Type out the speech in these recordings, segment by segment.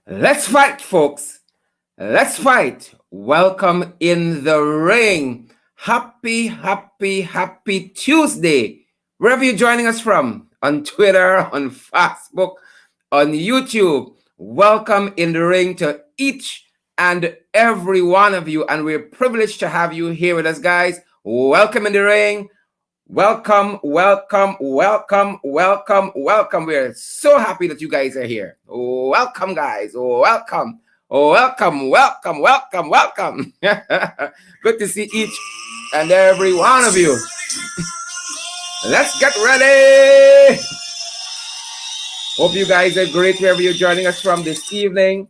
Let's fight, folks. Let's fight. Welcome in the ring. Happy Tuesday. Wherever you're joining us from, on Twitter, on Facebook, on YouTube, welcome in the ring to each and every one of you. And we're privileged to have you here with us, guys. Welcome in the ring. Welcome. We're so happy that you guys are here. Welcome, guys. Welcome. Good to see each and every one of you. Let's get ready. Hope you guys are great wherever you're joining us from this evening.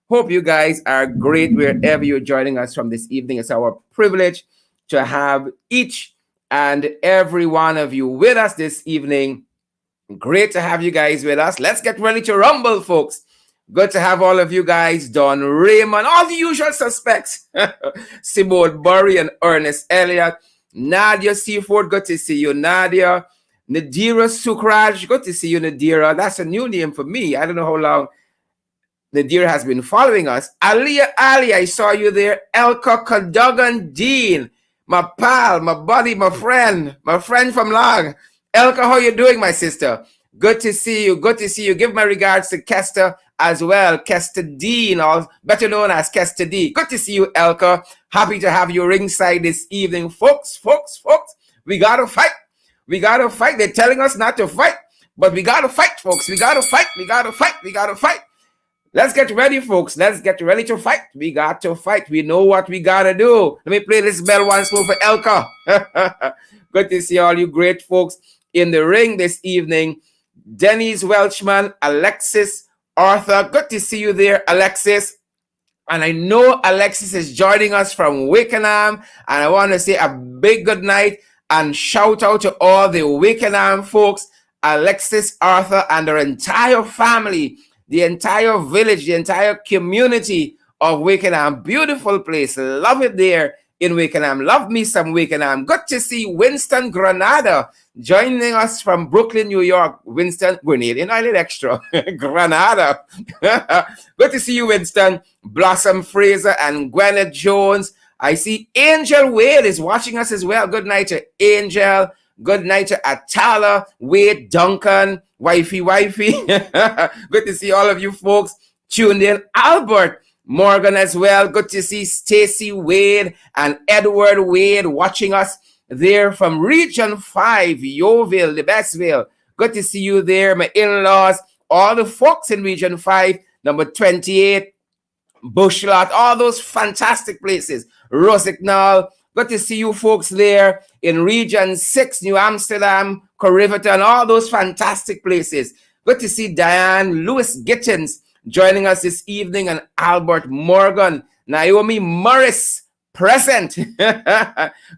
Hope you guys are great wherever you're joining us from this evening. It's our privilege to have each and every one of you with us this evening. Great to have you guys with us. Let's get ready to rumble, folks. Good to have all of you guys. Don Raymond, all the usual suspects. Simone Burry and Ernest Elliott. Nadia Seaford, good to see you, Nadia. Nadira Sukraj, good to see you, Nadira. That's a new name for me. I don't know how long Nadira has been following us. Aliyah Ali, I saw you there. Elka Cadogan Dean. My pal, my buddy, my friend from long. Elka, how you doing, my sister? Good to see you. Give my regards to Kester as well. Kester Dean, or better known as Kester D. Good to see you, Elka. Happy to have you ringside this evening. Folks. We gotta fight. They're telling us not to fight, but we gotta fight, folks. We gotta fight. Let's get ready, folks. Let's get ready to fight. We got to fight. We know what we gotta do. Let me play this bell once more for Elka. Good to see all you great folks in the ring this evening. Denise Welchman, Alexis Arthur. Good to see you there, Alexis. And I know Alexis is joining us from Wickenham. And I want to say a big good night and shout out to all the Wickenham folks, Alexis Arthur and their entire family. The entire village, the entire community of Wickenham. Beautiful place. Love it there in Wickenham. Love me some Wickenham. Good to see Winston Granada joining us from Brooklyn, New York. Winston, Grenadian Island Extra. Granada. Good to see you, Winston. Blossom Fraser and Gwyneth Jones. I see Angel Wade is watching us as well. Good night to Angel. Good night to Atala, Wade, Duncan, wifey. Good to see all of you folks tuned in. Albert Morgan as well. Good to see Stacy Wade and Edward Wade watching us there from Region 5, Yeovil, the Bestville. Good to see you there, my in-laws, all the folks in Region 5, number 28, Bushlot, all those fantastic places. Rosignol. Good to see you folks there in Region 6, New Amsterdam, Corriverton, all those fantastic places. Good to see Diane Lewis Gittins joining us this evening and Albert Morgan. Naomi Morris present.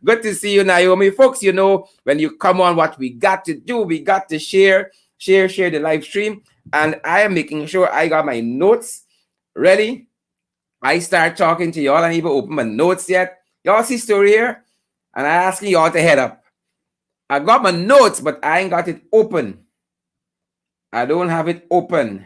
Good to see you, Naomi. Folks, you know, when you come on, what we got to do, we got to share the live stream. And I am making sure I got my notes ready. I start talking to y'all. I ain't even open my notes yet. Y'all see story here? And I'm asking y'all to head up. I got my notes, but I ain't got it open. I don't have it open.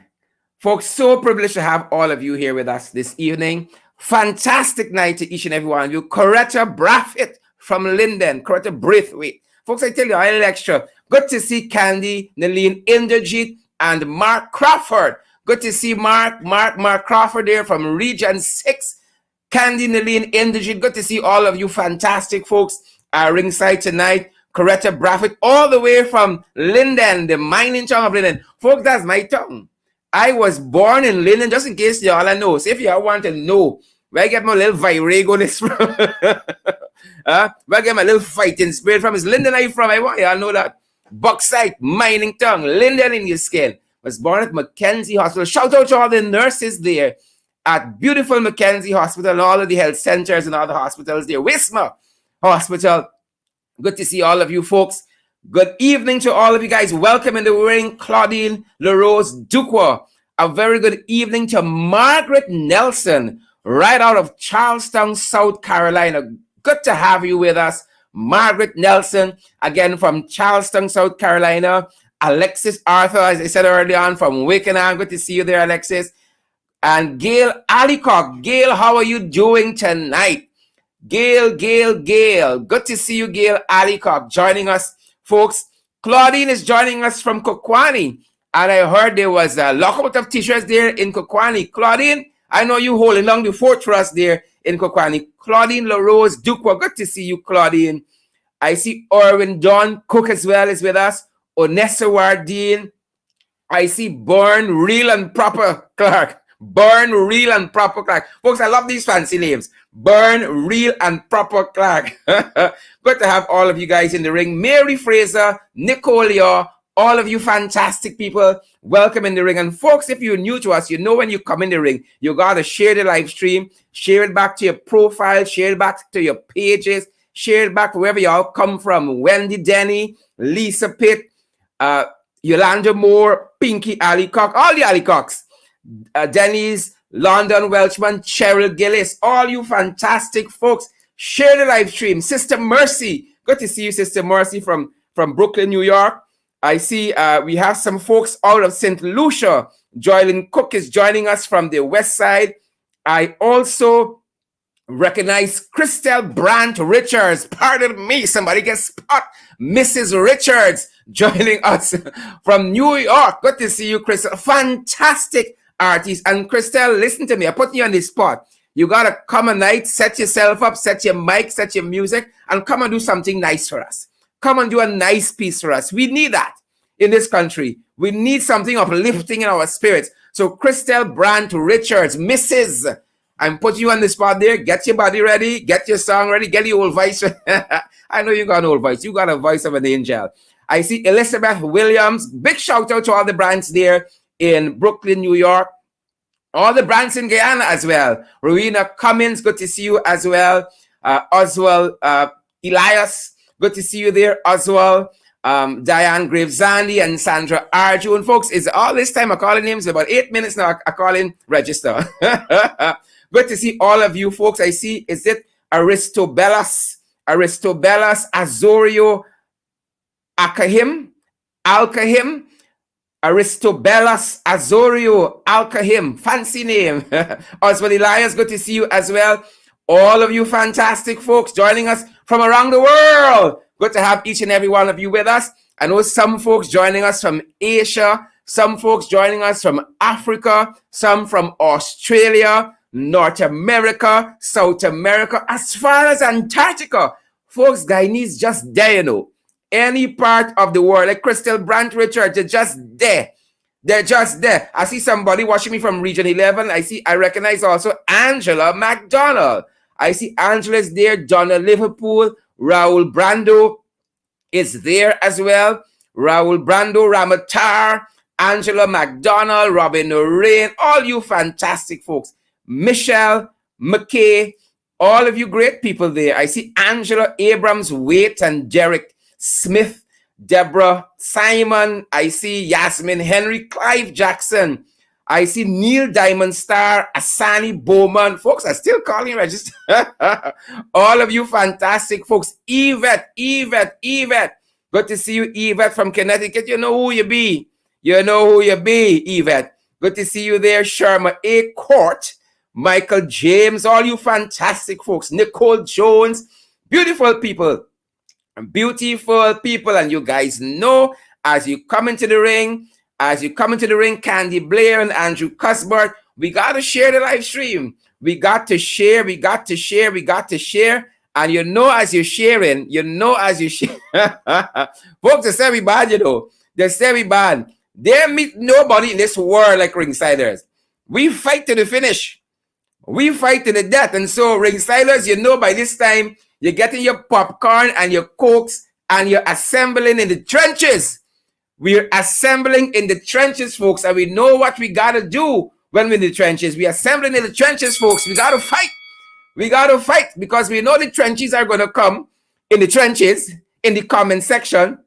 Folks, so privileged to have all of you here with us this evening. Fantastic night to each and every one of you. Coretta Braffett from Linden. Coretta Braithwaite. Folks, I tell you, a little extra. Good to see Candy, Naleen Inderjeet, and Mark Crawford. Good to see Mark Crawford there from Region 6. Candy, Naleen Inderjeet. Good to see all of you fantastic folks ringside tonight. Coretta Braffett, all the way from Linden, the mining town of Linden. Folks, that's my tongue. I was born in Linden, just in case y'all know. So if y'all want to know where I get my little virago this from, where I get my little fighting spirit from, is Linden I from? I want y'all know that. Bauxite, mining town, Linden in your skin. Was born at Mackenzie Hospital. Shout out to all the nurses there at beautiful Mackenzie Hospital and all of the health centers and all the hospitals there. Wisma Hospital. Good to see all of you folks. Good evening to all of you guys. Welcome in the ring, Claudine LaRose Duqua. A very good evening to Margaret Nelson, right out of Charleston, South Carolina. Good to have you with us. Margaret Nelson, again from Charleston, South Carolina. Alexis Arthur, as I said earlier on, from Wickenham. Good to see you there, Alexis. And Gail Alicock. Gail, how are you doing tonight? Gail. Good to see you, Gail Alicock, joining us, folks. Claudine is joining us from Kokwani. And I heard there was a lockout of teachers there in Kokwani. Claudine, I know you holding down the fort for us there in Kokwani. Claudine LaRose Dukwa, good to see you, Claudine. I see Orwin Don Cook as well is with us. Onessa Wardine. I see Burn Real and Proper Clark. Burn Real and Proper Clark. Folks, I love these fancy names. Burn Real and Proper Clark. Good to have all of you guys in the ring. Mary Fraser, Nicole Yaw, all of you fantastic people, welcome in the ring. And folks, if you're new to us, you know when you come in the ring, you got to share the live stream, share it back to your profile, share it back to your pages, share it back wherever y'all come from. Wendy Denny, Lisa Pitt, Yolanda Moore, Pinky Alicock, all the Alicocks, Denny's, London Welchman, Cheryl Gillis, all you fantastic folks, share the live stream. Sister Mercy, good to see you, Sister Mercy from Brooklyn, New York. I see we have some folks out of St. Lucia. Joylyn Cook is joining us from the west side. I also recognize Christelle Brandt Richards. Pardon me, somebody get spot. Mrs. Richards joining us from New York. Good to see you, Christelle. Fantastic artist. And Christelle, listen to me. I put you on the spot. You got to come a night, set yourself up, set your mic, set your music, and come and do something nice for us. Come and do a nice piece for us. We need that in this country. We need something uplifting in our spirits. So Christelle Brandt Richards, Mrs. I'm putting you on the spot there. Get your body ready. Get your song ready. Get your old voice. I know you got an old voice. You got a voice of an angel. I see Elizabeth Williams. Big shout out to all the brands there in Brooklyn, New York. All the brands in Guyana as well. Rowena Cummins, good to see you as well. Oswald Elias, good to see you there, Oswald. Diane Gravesandi and Sandra Arjun. Folks, it's all this time I call in names, about 8 minutes now I call in register. Good to see all of you folks. I see, is it Aristobellas, Azorio Alcahim, Aristobellas Azorio Alcahim, fancy name. Oswald Elias, good to see you as well. All of you fantastic folks joining us from around the world. Good to have each and every one of you with us. I know some folks joining us from Asia, some folks joining us from Africa, some from Australia, North America, South America, as far as Antarctica. Folks, Guyanese just there, you know. Any part of the world, like Christelle Brandt Richards, they're just there. They're just there. I see somebody watching me from Region 11. I recognize also Angela McDonald. I see Angela's there, Donna Liverpool, Raul Brando is there as well. Raul Brando, Ramatar, Angela McDonald, Robin Orain, all you fantastic folks. Michelle McKay, all of you great people there. I see Angela Abrams Waite and Derek Smith, Deborah Simon. I see Yasmin Henry, Clive Jackson. I see Neil Diamond Star, Asani Bowman. Folks, I still calling register. All of you fantastic folks. Yvette. Good to see you, Yvette from Connecticut. You know who you be. Yvette. Good to see you there. Sharma A. Court, Michael James, all you fantastic folks. Nicole Jones. Beautiful people. And you guys know, as you come into the ring, Candy Blair and Andrew Cuthbert, we got to share the live stream. We got to share. And you know, as you're sharing, folks, they say we bad, you know. They say we bad. There meet nobody in this world like Ringsiders. We fight to the finish. We fight to the death. And so, Ringsiders, you know, by this time, you're getting your popcorn and your cokes and you're assembling in the trenches. We're assembling in the trenches, folks, and we know what we got to do when we're in the trenches. We're assembling in the trenches, folks. We got to fight. Because we know the trenches are going to come in the trenches, in the comment section,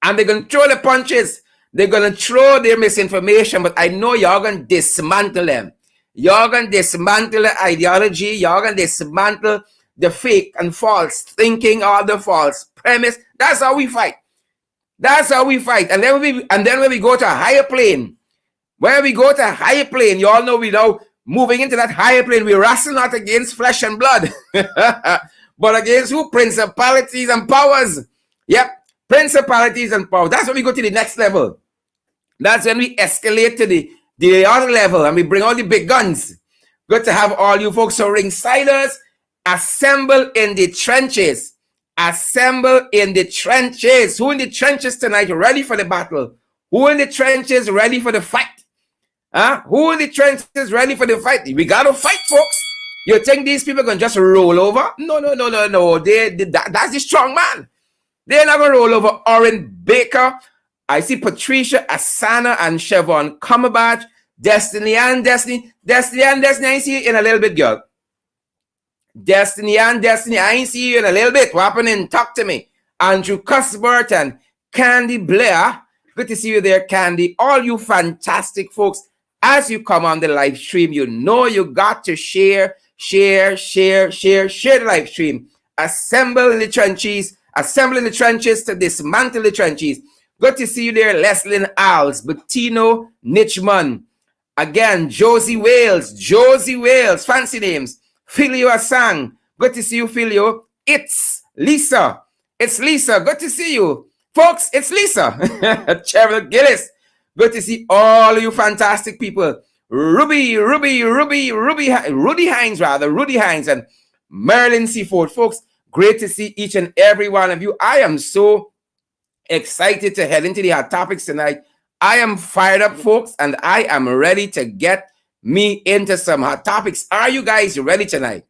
and they're going to throw the punches. They're going to throw their misinformation, but I know y'all going to dismantle them. Y'all going to dismantle the ideology. Y'all going to dismantle the fake and false thinking, all the false premise. That's how we fight. And then when we go to a higher plane, Where we go to a higher plane, you all know we now moving into that higher plane. We wrestle not against flesh and blood, but against who? Principalities and powers. Yep, principalities and powers. That's when we go to the next level. That's when we escalate to the other level and we bring all the big guns. Good to have all you folks. So Ringsiders, assemble in the trenches. Assemble in the trenches. Who in the trenches tonight ready for the battle? Who in the trenches ready for the fight? Huh? Who in the trenches ready for the fight? We got to fight, folks. You think these people can just roll over? No. That's the strong man. They're not going to roll over. Oren Baker. I see Patricia, Asana, and Chevron Cumberbatch. Destiny, I see you in a little bit, girl. Destiny, I see you in a little bit. What happening? Talk to me. Andrew Cuthbert and Candy Blair. Good to see you there, Candy. All you fantastic folks, as you come on the live stream, you know you got to share the live stream. Assemble in the trenches. Assemble in the trenches to dismantle the trenches. Good to see you there, Leslyn Alves, Bettino Nichman. Again, Josie Wales, fancy names. Filio Asang, good to see you, Filio. It's Lisa, good to see you. Folks, it's Lisa. Cheryl Gillis, good to see all of you fantastic people. Rudy Hines, and Marilyn Seaford. Folks, great to see each and every one of you. I am so excited to head into the hot topics tonight. I am fired up, folks, and I am ready to get me into some hot topics. Are you guys ready tonight?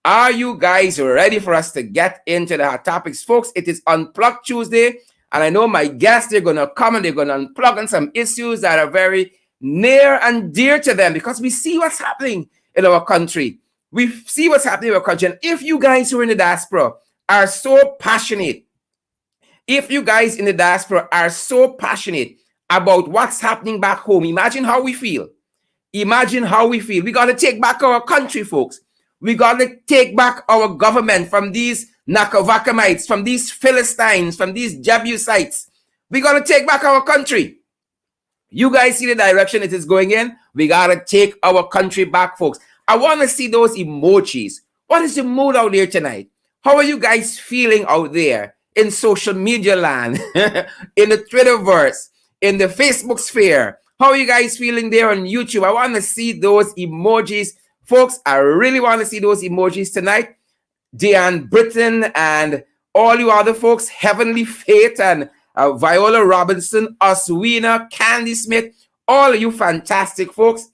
Are you guys ready for us to get into the hot topics? Folks, it is Unplugged Tuesday, and I know my guests, they're going to come and they're going to unplug on some issues that are very near and dear to them because we see what's happening in our country. We see what's happening in our country. And if you guys who are in the diaspora are so passionate, about what's happening back home, imagine how we feel. We got to take back our country, folks. We got to take back our government from these Nakavakamites, from these Philistines, from these Jebusites. We got to take back our country. You guys see the direction it is going in? We got to take our country back, folks. I want to see those emojis. What is the mood out there tonight? How are you guys feeling out there in social media land, in the Twitterverse, in the Facebook sphere? How are you guys feeling there on YouTube? I want to see those emojis. Folks, I really want to see those emojis tonight. Deanne Britton and all you other folks, Heavenly Faith and Viola Robinson, Oswina, Candy Smith, all of you fantastic folks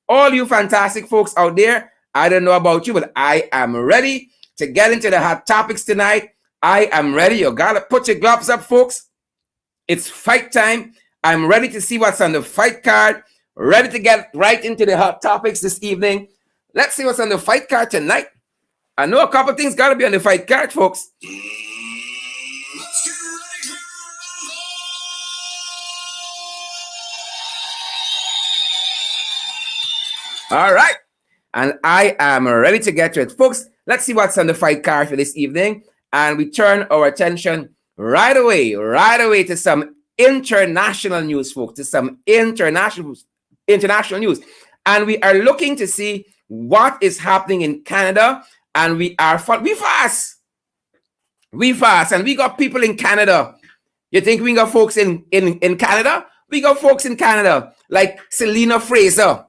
out there. I don't know about you, but I am ready to get into the hot topics tonight. I am ready. You got to put your gloves up, folks. It's fight time. I'm ready to see what's on the fight card. Ready to get right into the hot topics this evening. Let's see what's on the fight card tonight. I know a couple things got to be on the fight card, folks. All right. And I am ready to get to it. Folks, let's see what's on the fight card for this evening. And we turn our attention right away to some international news, folks, to some international news. And we are looking to see what is happening in Canada. And we fast. And we got people in Canada. You think we got folks in Canada? We got folks in Canada like Selena Fraser,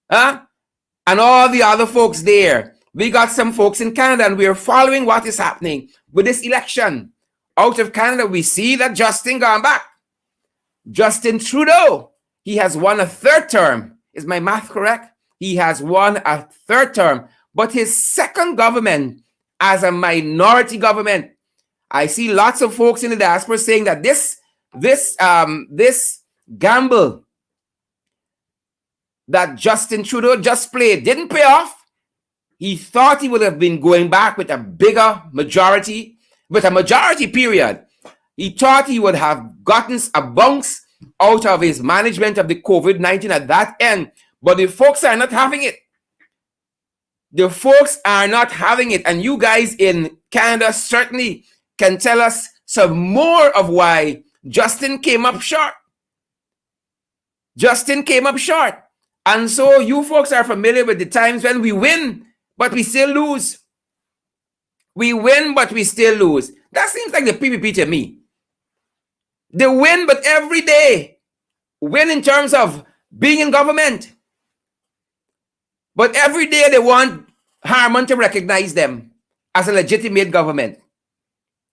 and all the other folks there. We got some folks in Canada, and we are following what is happening with this election. Out of Canada, we see that Justin gone back. Justin Trudeau, he has won a third term. Is my math correct? He has won a third term. But his second government as a minority government, I see lots of folks in the diaspora saying that this gamble that Justin Trudeau just played didn't pay off. He thought he would have been going back with a bigger majority, with a majority period. He thought he would have gotten a bounce out of his management of the COVID-19 at that end. But the folks are not having it. The folks are not having it. And you guys in Canada certainly can tell us some more of why Justin came up short. Justin came up short. And so you folks are familiar with the times when we win, but we still lose. We win, but we still lose. That seems like the PPP to me. They win, but every day. Win in terms of being in government. But every day they want Harman to recognize them as a legitimate government.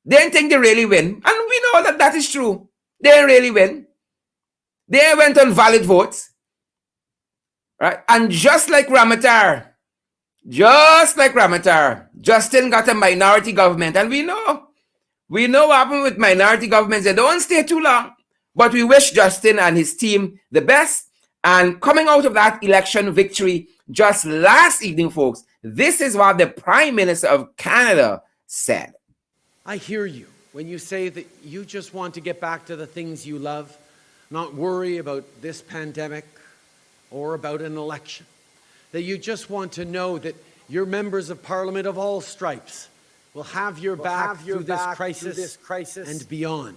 They didn't think they really win. And we know that that is true. They didn't really win. They went on valid votes. Right? And just like Ramatar, Justin got a minority government. And we know what happened with minority governments. They don't stay too long. But we wish Justin and his team the best. And coming out of that election victory just last evening, folks, this is what the Prime Minister of Canada said. I hear you when you say that you just want to get back to the things you love, not worry about this pandemic or about an election, that you just want to know that your members of Parliament of all stripes will have your back through this crisis and beyond.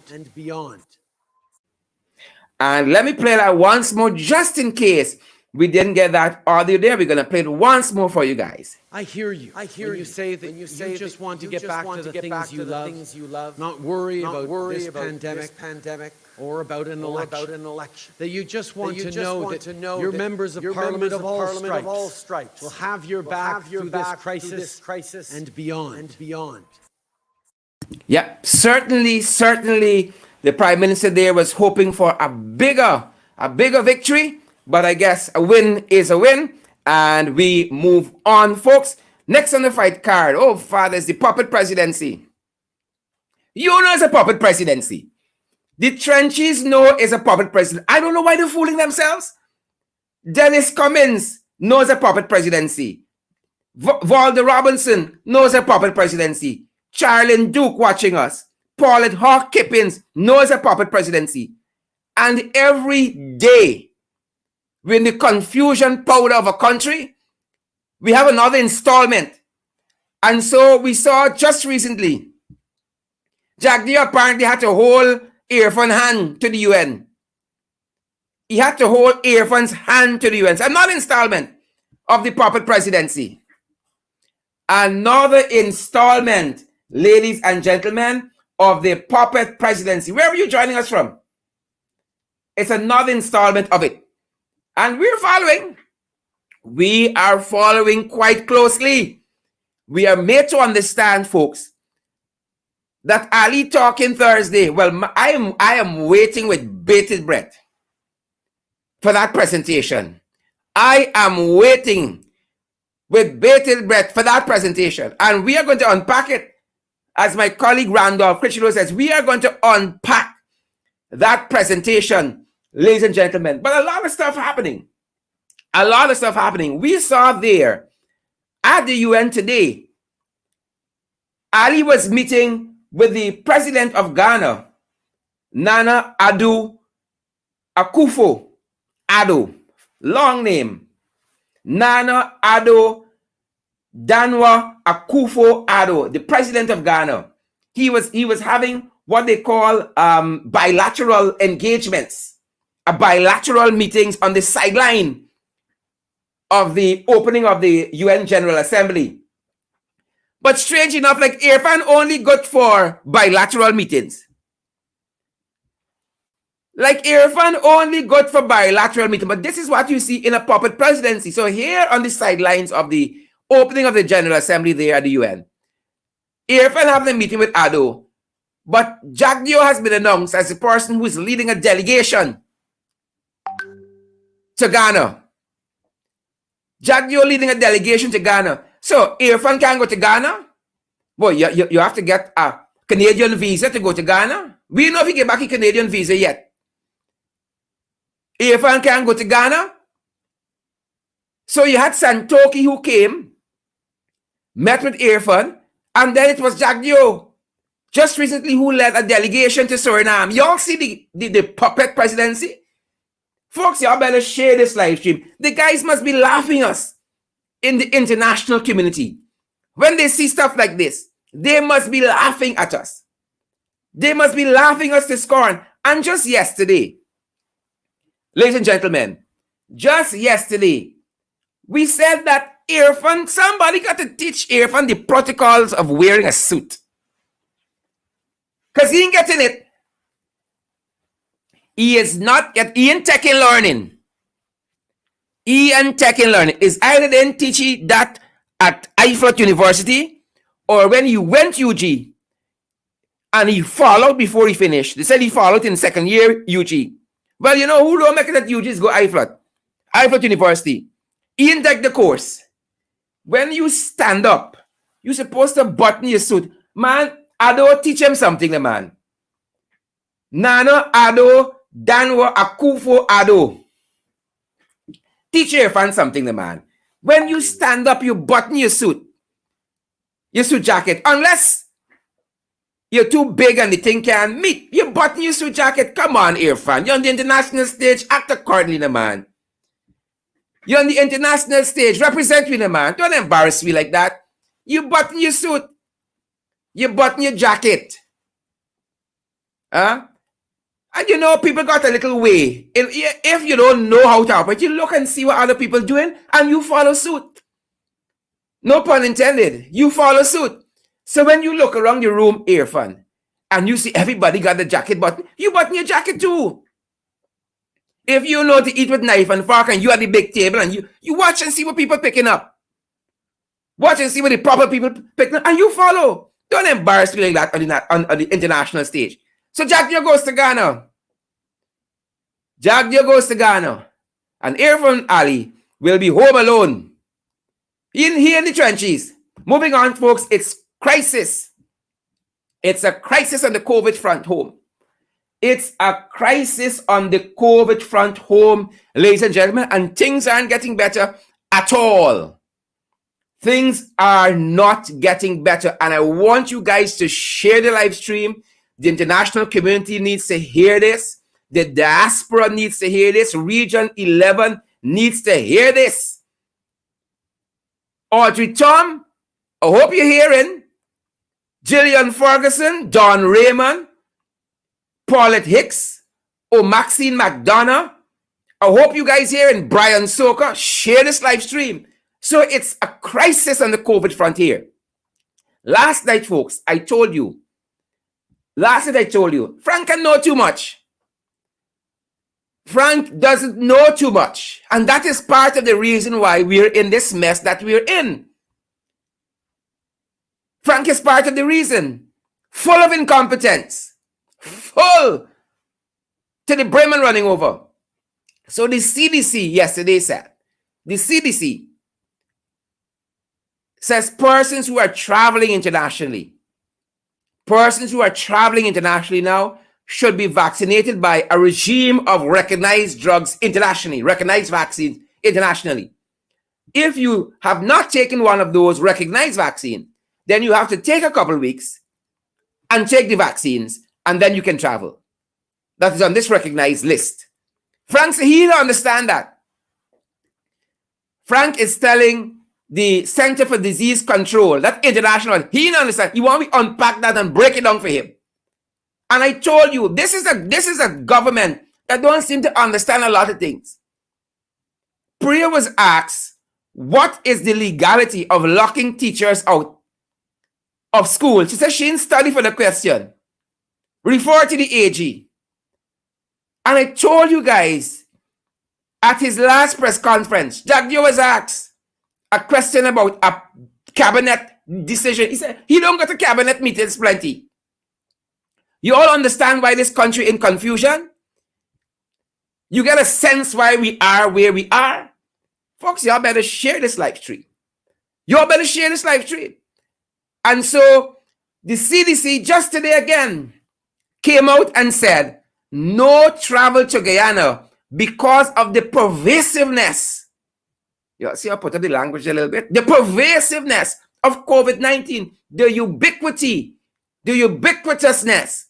And let me play that once more, just in case we didn't get that audio there. We're going to play it once more for you guys. I hear you when you say that you just want to get back to the things you love, not worry about this pandemic or about an election, that you just want to know that your members of Parliament of all stripes will have your back through this crisis and beyond. Yeah, certainly, the Prime Minister there was hoping for a bigger victory, but I guess a win is a win, and we move on, folks. Next on the fight card, oh, Father, is the puppet presidency. You know it's a puppet presidency. The trenches know it's a puppet president. I don't know why they're fooling themselves. Dennis Cummins knows a puppet presidency. Valder Robinson knows a puppet presidency. Charlene Duke watching us. Paulette Hawk Kippins knows a puppet presidency. And every day, when the confusion powder of a country, we have another installment. And so we saw just recently, Jack Dio apparently had to hold Ifraan's hand to the UN. He had to hold Ifraan's hand to the UN. So another installment of the puppet presidency. Another installment, ladies and gentlemen, of the puppet presidency. Where are you joining us from? It's another installment of it. And we're following. We are following quite closely. We are made to understand, folks, that Ali talking Thursday, well, I am waiting with bated breath for that presentation. I am waiting with bated breath for that presentation. And we are going to unpack it. As my colleague Randolph Critchlow says, we are going to unpack that presentation, ladies and gentlemen. But a lot of stuff happening. We saw there at the UN today, Ali was meeting with the president of Ghana, Nana Addo Akufo-Addo, long name, Nana Addo Danwa Akufo-Addo, the president of Ghana. He was having what they call bilateral engagements, bilateral meetings on the sideline of the opening of the UN General Assembly. But strange enough, like Ifraan only good for bilateral meetings. But this is what you see in a puppet presidency. So here on the sidelines of the opening of the General Assembly there at the UN, Ifraan having a meeting with Addo, but Jack Dio has been announced as the person who is leading a delegation to Ghana. Jack Dio leading a delegation to Ghana. So Ifraan can't go to Ghana? Boy, you have to get a Canadian visa to go to Ghana. We don't know if he get back a Canadian visa yet. Ifraan can't go to Ghana. So you had Santoki who came, met with Ifraan, and then it was Jack Dio just recently who led a delegation to Suriname. Y'all see the puppet presidency? Folks, y'all better share this live stream. The guys must be laughing us in the international community. When they see stuff like this, they must be laughing at us. They must be laughing us to scorn. And just yesterday, Ladies and gentlemen, just yesterday, we said that Irfan, somebody got to teach Irfan the protocols of wearing a suit. Because he ain't getting it. He ain't taking learning. He ain't taking learning. Is either then teaching that at Ifraan University, or when he went UG, and he followed before he finished. They said he followed in second year UG. Well, you know who don't make it at UG is go Ifraan University. He didn't take the course. When you stand up, you're supposed to button your suit. Man, Ado, teach him something, the man. Nano, Ado, Danwo, Akufo, Ado. Teach Irfan something, the man. When you stand up, you button your suit jacket. Unless you're too big and the thing can't meet. You button your suit jacket. Come on, Irfan. You're on the international stage. Act accordingly, the man. You're on the international stage. Represent me, the man. Don't embarrass me like that. You button your suit. You button your jacket. Huh? And you know, people got a little way. If you don't know how to operate, you look and see what other people doing and you follow suit. No pun intended. You follow suit. So when you look around the room, Irfan, and you see everybody got the jacket button, you button your jacket too. If you know to eat with knife and fork and you at the big table and you watch and see what people picking up. Watch and see what the proper people picking up and you follow. Don't embarrass me like that on the international stage. So Jagdio goes to Ghana. Jagdio goes to Ghana. And Irfan Ali will be home alone. Here in the trenches. Moving on, folks, it's crisis. It's a crisis on the COVID front home. It's a crisis on the COVID front home, ladies and gentlemen, and things aren't getting better at all. Things are not getting better, and I want you guys to share the live stream. The international community needs to hear this. The diaspora needs to hear this. Region 11 needs to hear this. Audrey Tom, I hope you're hearing. Gillian Ferguson, Don Raymond, Paulette Hicks, Maxine McDonough. I hope you guys hearing. Brian Soka, share this live stream. So it's a crisis on the COVID front here. Last night, folks, I told you, Frank can know too much. Frank doesn't know too much. And that is part of the reason why we're in this mess that we're in. Frank is part of the reason. Full of incompetence. Full to the brim and running over. So the CDC yesterday said, the CDC says persons who are traveling internationally now should be vaccinated by a regime of recognized drugs internationally, recognized vaccines internationally. If you have not taken one of those recognized vaccines, then you have to take a couple of weeks and take the vaccines, and then you can travel. That is on this recognized list. Frank, he don't understand that. Frank is telling the Center for Disease Control, that international, he don't understand. He want me to unpack that and break it down for him. And I told you, this is a government that don't seem to understand a lot of things. Priya was asked, what is the legality of locking teachers out of school? She said she didn't study for the question. Refer to the AG. And I told you guys, at his last press conference, Jagdio was asked a question about a cabinet decision. He said, he don't go to cabinet meetings plenty. You all understand why this country in confusion? You get a sense why we are where we are? Folks, y'all better share this live stream. Y'all better share this live stream. And so the CDC just today again came out and said, no travel to Guyana because of the pervasiveness. You see, I put up the language a little bit. The pervasiveness of COVID-19, the ubiquitousness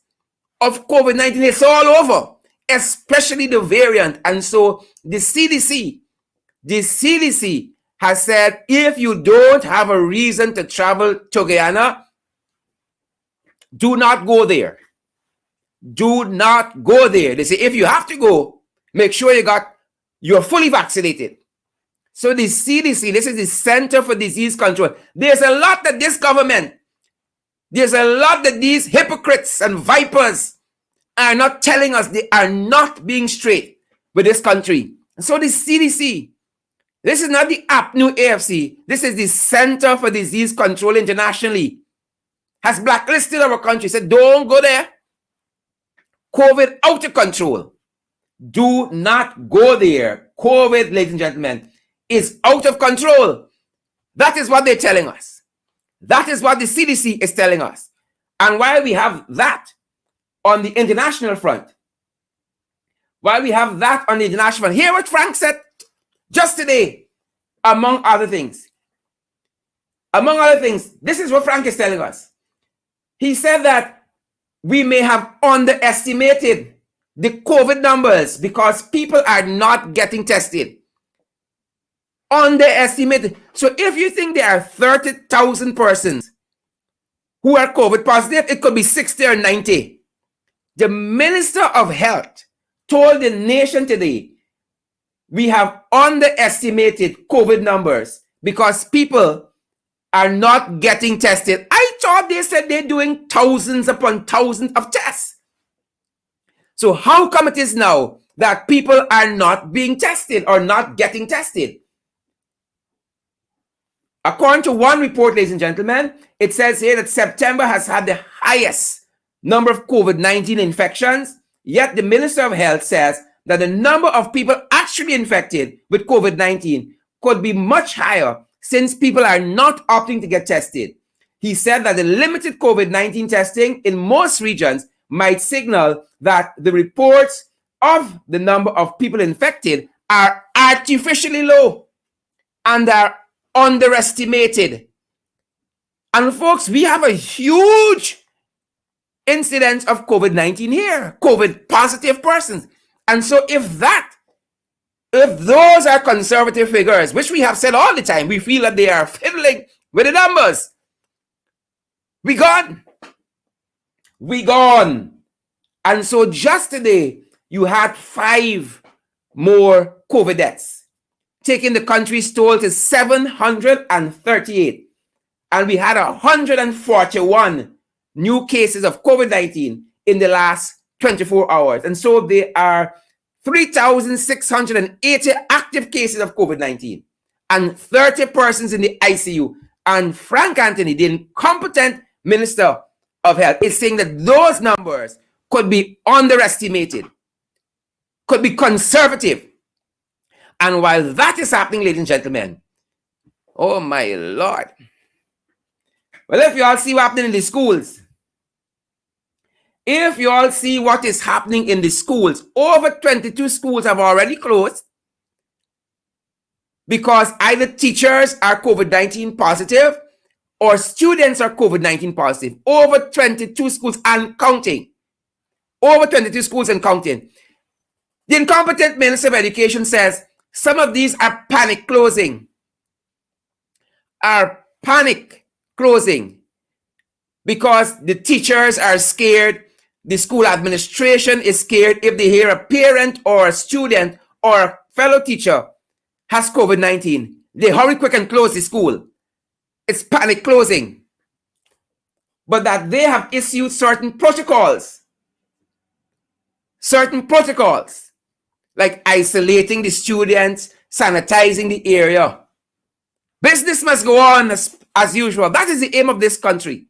of COVID-19 is all over, especially the variant. And so the CDC has said, if you don't have a reason to travel to Guyana, do not go there. Do not go there. They say, if you have to go, Make sure you're fully vaccinated. So the CDC, this is the Center for Disease Control. There's a lot that these hypocrites and vipers are not telling us. They are not being straight with this country. And so the CDC, this is not the APNU AFC. This is the Center for Disease Control internationally. Has blacklisted our country. Said, don't go there. COVID out of control. Do not go there. COVID, ladies and gentlemen, is out of control. That is what they're telling us. That is what the CDC is telling us. And while we have that on the international front, hear what Frank said just today, among other things. This is what Frank is telling us. He said that we may have underestimated the COVID numbers because people are not getting tested. Underestimated. So if you think there are 30,000 persons who are COVID positive, it could be 60 or 90. The Minister of Health told the nation today, we have underestimated COVID numbers because people are not getting tested. I thought they said they're doing thousands upon thousands of tests. So how come it is now that people are not being tested or not getting tested? According to one report, ladies and gentlemen, it says here that September has had the highest number of COVID-19 infections, yet the Minister of Health says that the number of people actually infected with COVID-19 could be much higher since people are not opting to get tested. He said that the limited COVID-19 testing in most regions might signal that the reports of the number of people infected are artificially low and are underestimated. And folks, we have a huge incidence of COVID-19 here, COVID positive persons. And so if those are conservative figures, which we have said all the time, we feel that they are fiddling with the numbers, we gone. And so just today, you had 5 more COVID deaths, taking the country's total to 738. And we had 141 new cases of COVID-19 in the last 24 hours. And so there are 3,680 active cases of COVID-19 and 30 persons in the ICU. And Frank Anthony, the incompetent Minister of Health, is saying that those numbers could be underestimated, could be conservative. And while that is happening, ladies and gentlemen, oh my Lord. Well, if you all see what's happening in the schools, if you all see what is happening in the schools, over 22 schools have already closed because either teachers are COVID-19 positive or students are COVID-19 positive. Over 22 schools and counting. Over 22 schools and counting. The incompetent Minister of Education says some of these are panic closing. Because the teachers are scared, the school administration is scared if they hear a parent or a student or a fellow teacher has COVID-19. They hurry quick and close the school. It's panic closing. But that they have issued certain protocols, like isolating the students, sanitizing the area. Business must go on as usual. That is the aim of this country.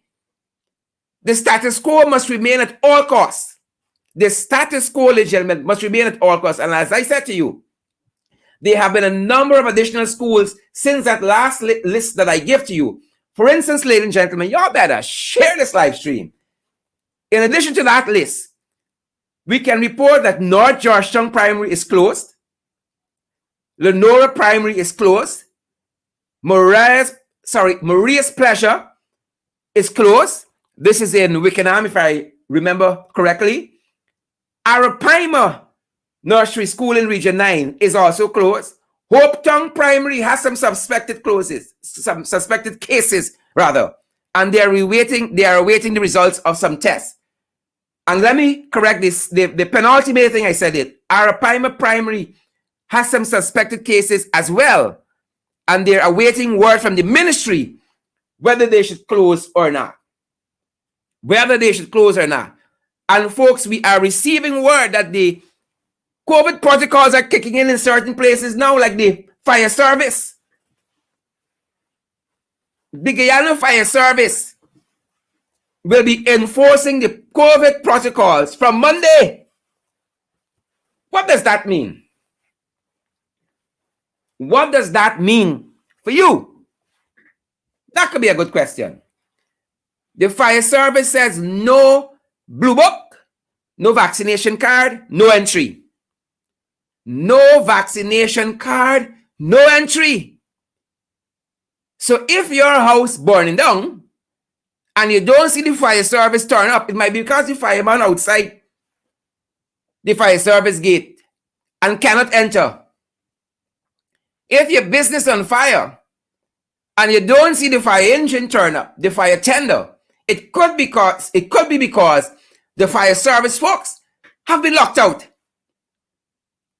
The status quo must remain at all costs. The status quo, ladies and gentlemen, must remain at all costs. And as I said to you, there have been a number of additional schools since that last list that I gave to you. For instance, ladies and gentlemen, y'all better share this live stream. In addition to that list, we can report that North Georgetown Primary is closed. Lenora Primary is closed. Maria's Pleasure is closed. This is in Wickenham, if I remember correctly. Arapaima Nursery School in Region 9 is also closed. Hopetown Primary has some suspected cases, and they are awaiting the results of some tests. And let me correct this. The penultimate thing I said it. Arapaima Primary has some suspected cases as well. And they're awaiting word from the ministry whether they should close or not. Whether they should close or not. And folks, we are receiving word that the COVID protocols are kicking in certain places now, like the fire service. The Guyana Fire Service will be enforcing the COVID protocols from Monday. What does that mean? What does that mean for you? That could be a good question. The fire service says no blue book, no vaccination card, no entry. No vaccination card, no entry. So if your house burning down and you don't see the fire service turn up, it might be because the fireman outside the fire service gate and cannot enter. If your business on fire and you don't see the fire engine turn up, the fire tender, it could be because the fire service folks have been locked out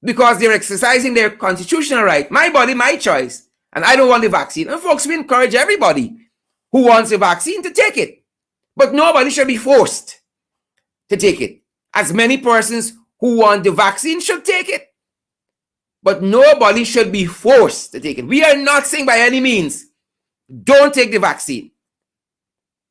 because they're exercising their constitutional right. My body, my choice. And I don't want the vaccine. And folks, we encourage everybody who wants the vaccine to take it. But nobody should be forced to take it. As many persons who want the vaccine should take it. But nobody should be forced to take it. We are not saying by any means, don't take the vaccine.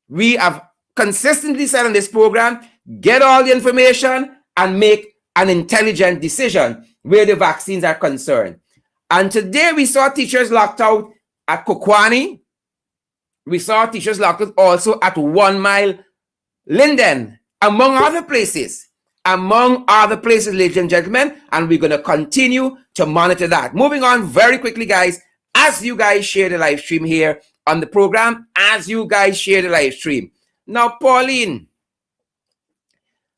We have consistently said on this program, get all the information and make an intelligent decision where the vaccines are concerned. And today we saw teachers locked out at Kokwani. We saw teachers locked out also at 1 Mile Linden, among other places. Among other places, ladies and gentlemen, and we're going to continue to monitor that. Moving on very quickly, guys, as you guys share the live stream here on the program, Now, Pauline.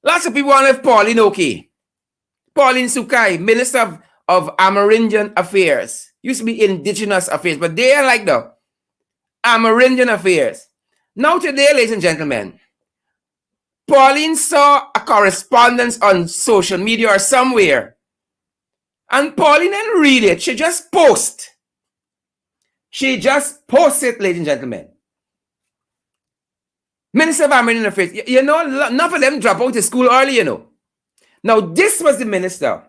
Lots of people want to have Pauline okay. Pauline Sukhai, Minister of Amerindian Affairs. Used to be Indigenous Affairs, but they are like the Amerindian Affairs. Now today, ladies and gentlemen, Pauline saw a correspondence on social media or somewhere. And Pauline didn't read it. She just posted. She just posted, ladies and gentlemen. Minister of Amerindian Affairs. You know, enough of them drop out of school early, you know. Now, this was the minister.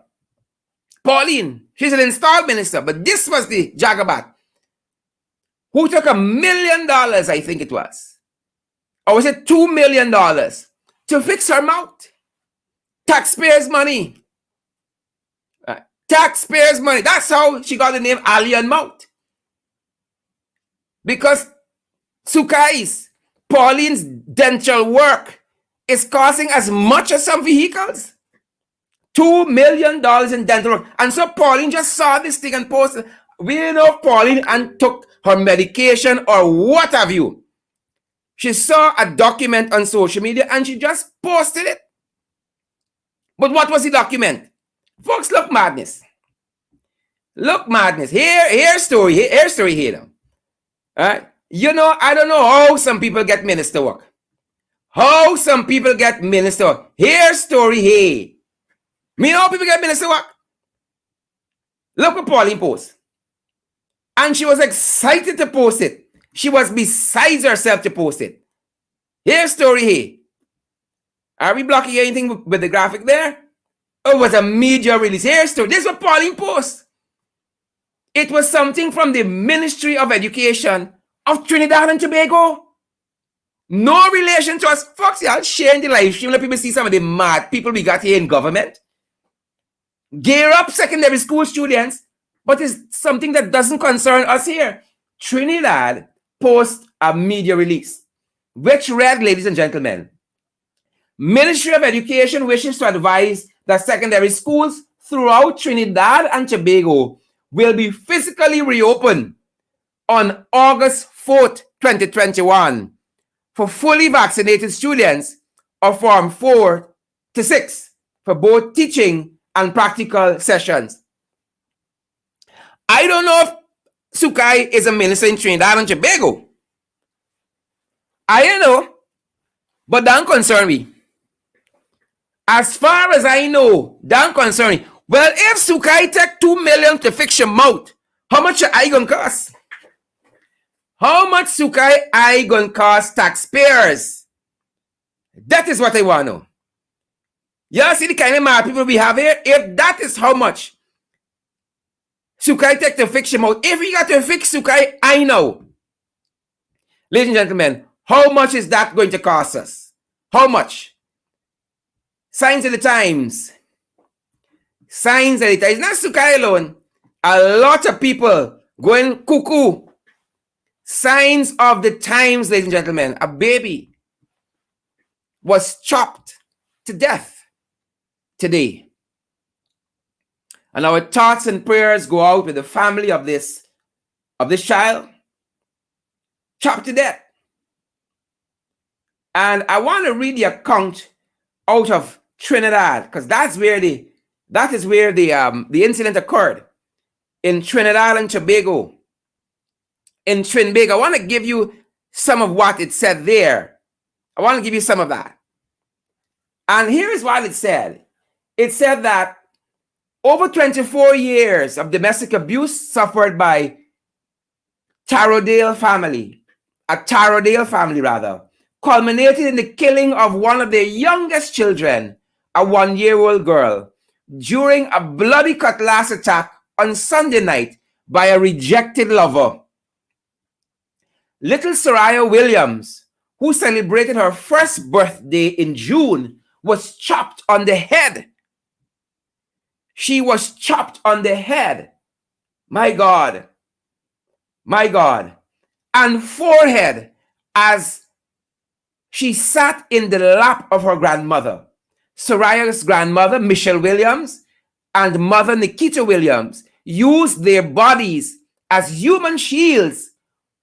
Pauline, she's an installed minister, but this was the Jagabat who took $1 million, I think it was. Or was it $2 million to fix her mouth? Taxpayers' money. Taxpayers' money. That's how she got the name Alien Mouth. Because Sukhai's, Pauline's dental work is costing as much as some vehicles. $2 million in dental work. And so Pauline just saw this thing and posted. We didn't know if Pauline and took her medication or what have you. She saw a document on social media and she just posted it. But what was the document? Folks, look madness. Look madness. Here's story here now. All right. You know, I don't know how some people get minister work. How some people get minister work. Here's story here. Me know how people get minister work. Look what Pauline post. And she was excited to post it. She was beside herself to post it. Here's story here. Are we blocking anything with the graphic there? Oh, it was a media release. Here's story. This is what Pauline post. It was something from the Ministry of Education of Trinidad and Tobago. No relation to us. Folks, I'll share in the live stream. Let people see some of the mad people we got here in government. Gear up secondary school students. But it's something that doesn't concern us here. Trinidad post a media release, which read, ladies and gentlemen, Ministry of Education wishes to advise that secondary schools throughout Trinidad and Tobago will be physically reopened on August 4th, 2021 for fully vaccinated students of Form 4 to 6 for both teaching and practical sessions. I don't know if Sukhai is a minister in Trinidad and Tobago. I don't know, but don't concern me. As far as I know, don't concern me. Well, if Sukhai take 2 million to fix your mouth, how much are I gonna cost? How much Sukhai I gonna cost taxpayers? That is what I want to know. You see the kind of mad people we have here? If that is how much Sukhai take to fix your mouth, if we got to fix Sukhai, I know. Ladies and gentlemen, how much is that going to cost us? How much? Signs of the times. Signs of the times. Not Sukhai alone. A lot of people going cuckoo. Signs of the times, ladies and gentlemen. A baby was chopped to death today. And our thoughts and prayers go out with the family of this child chopped to death. And I want to read the account out of Trinidad, because that is where the incident occurred, in Trinidad and Tobago. In Trinbago, I want to give you some of what it said there. I want to give you some of that. And here is what it said. It said that over 24 years of domestic abuse suffered by a Tarodale family, culminated in the killing of one of their youngest children, a 1-year-old girl, during a bloody cutlass attack on Sunday night by a rejected lover. Little Soraya Williams, who celebrated her first birthday in June, was chopped on the head. She was chopped on the head. My God. My God. And forehead as she sat in the lap of her grandmother. Soraya's grandmother, Michelle Williams, and mother Nikita Williams used their bodies as human shields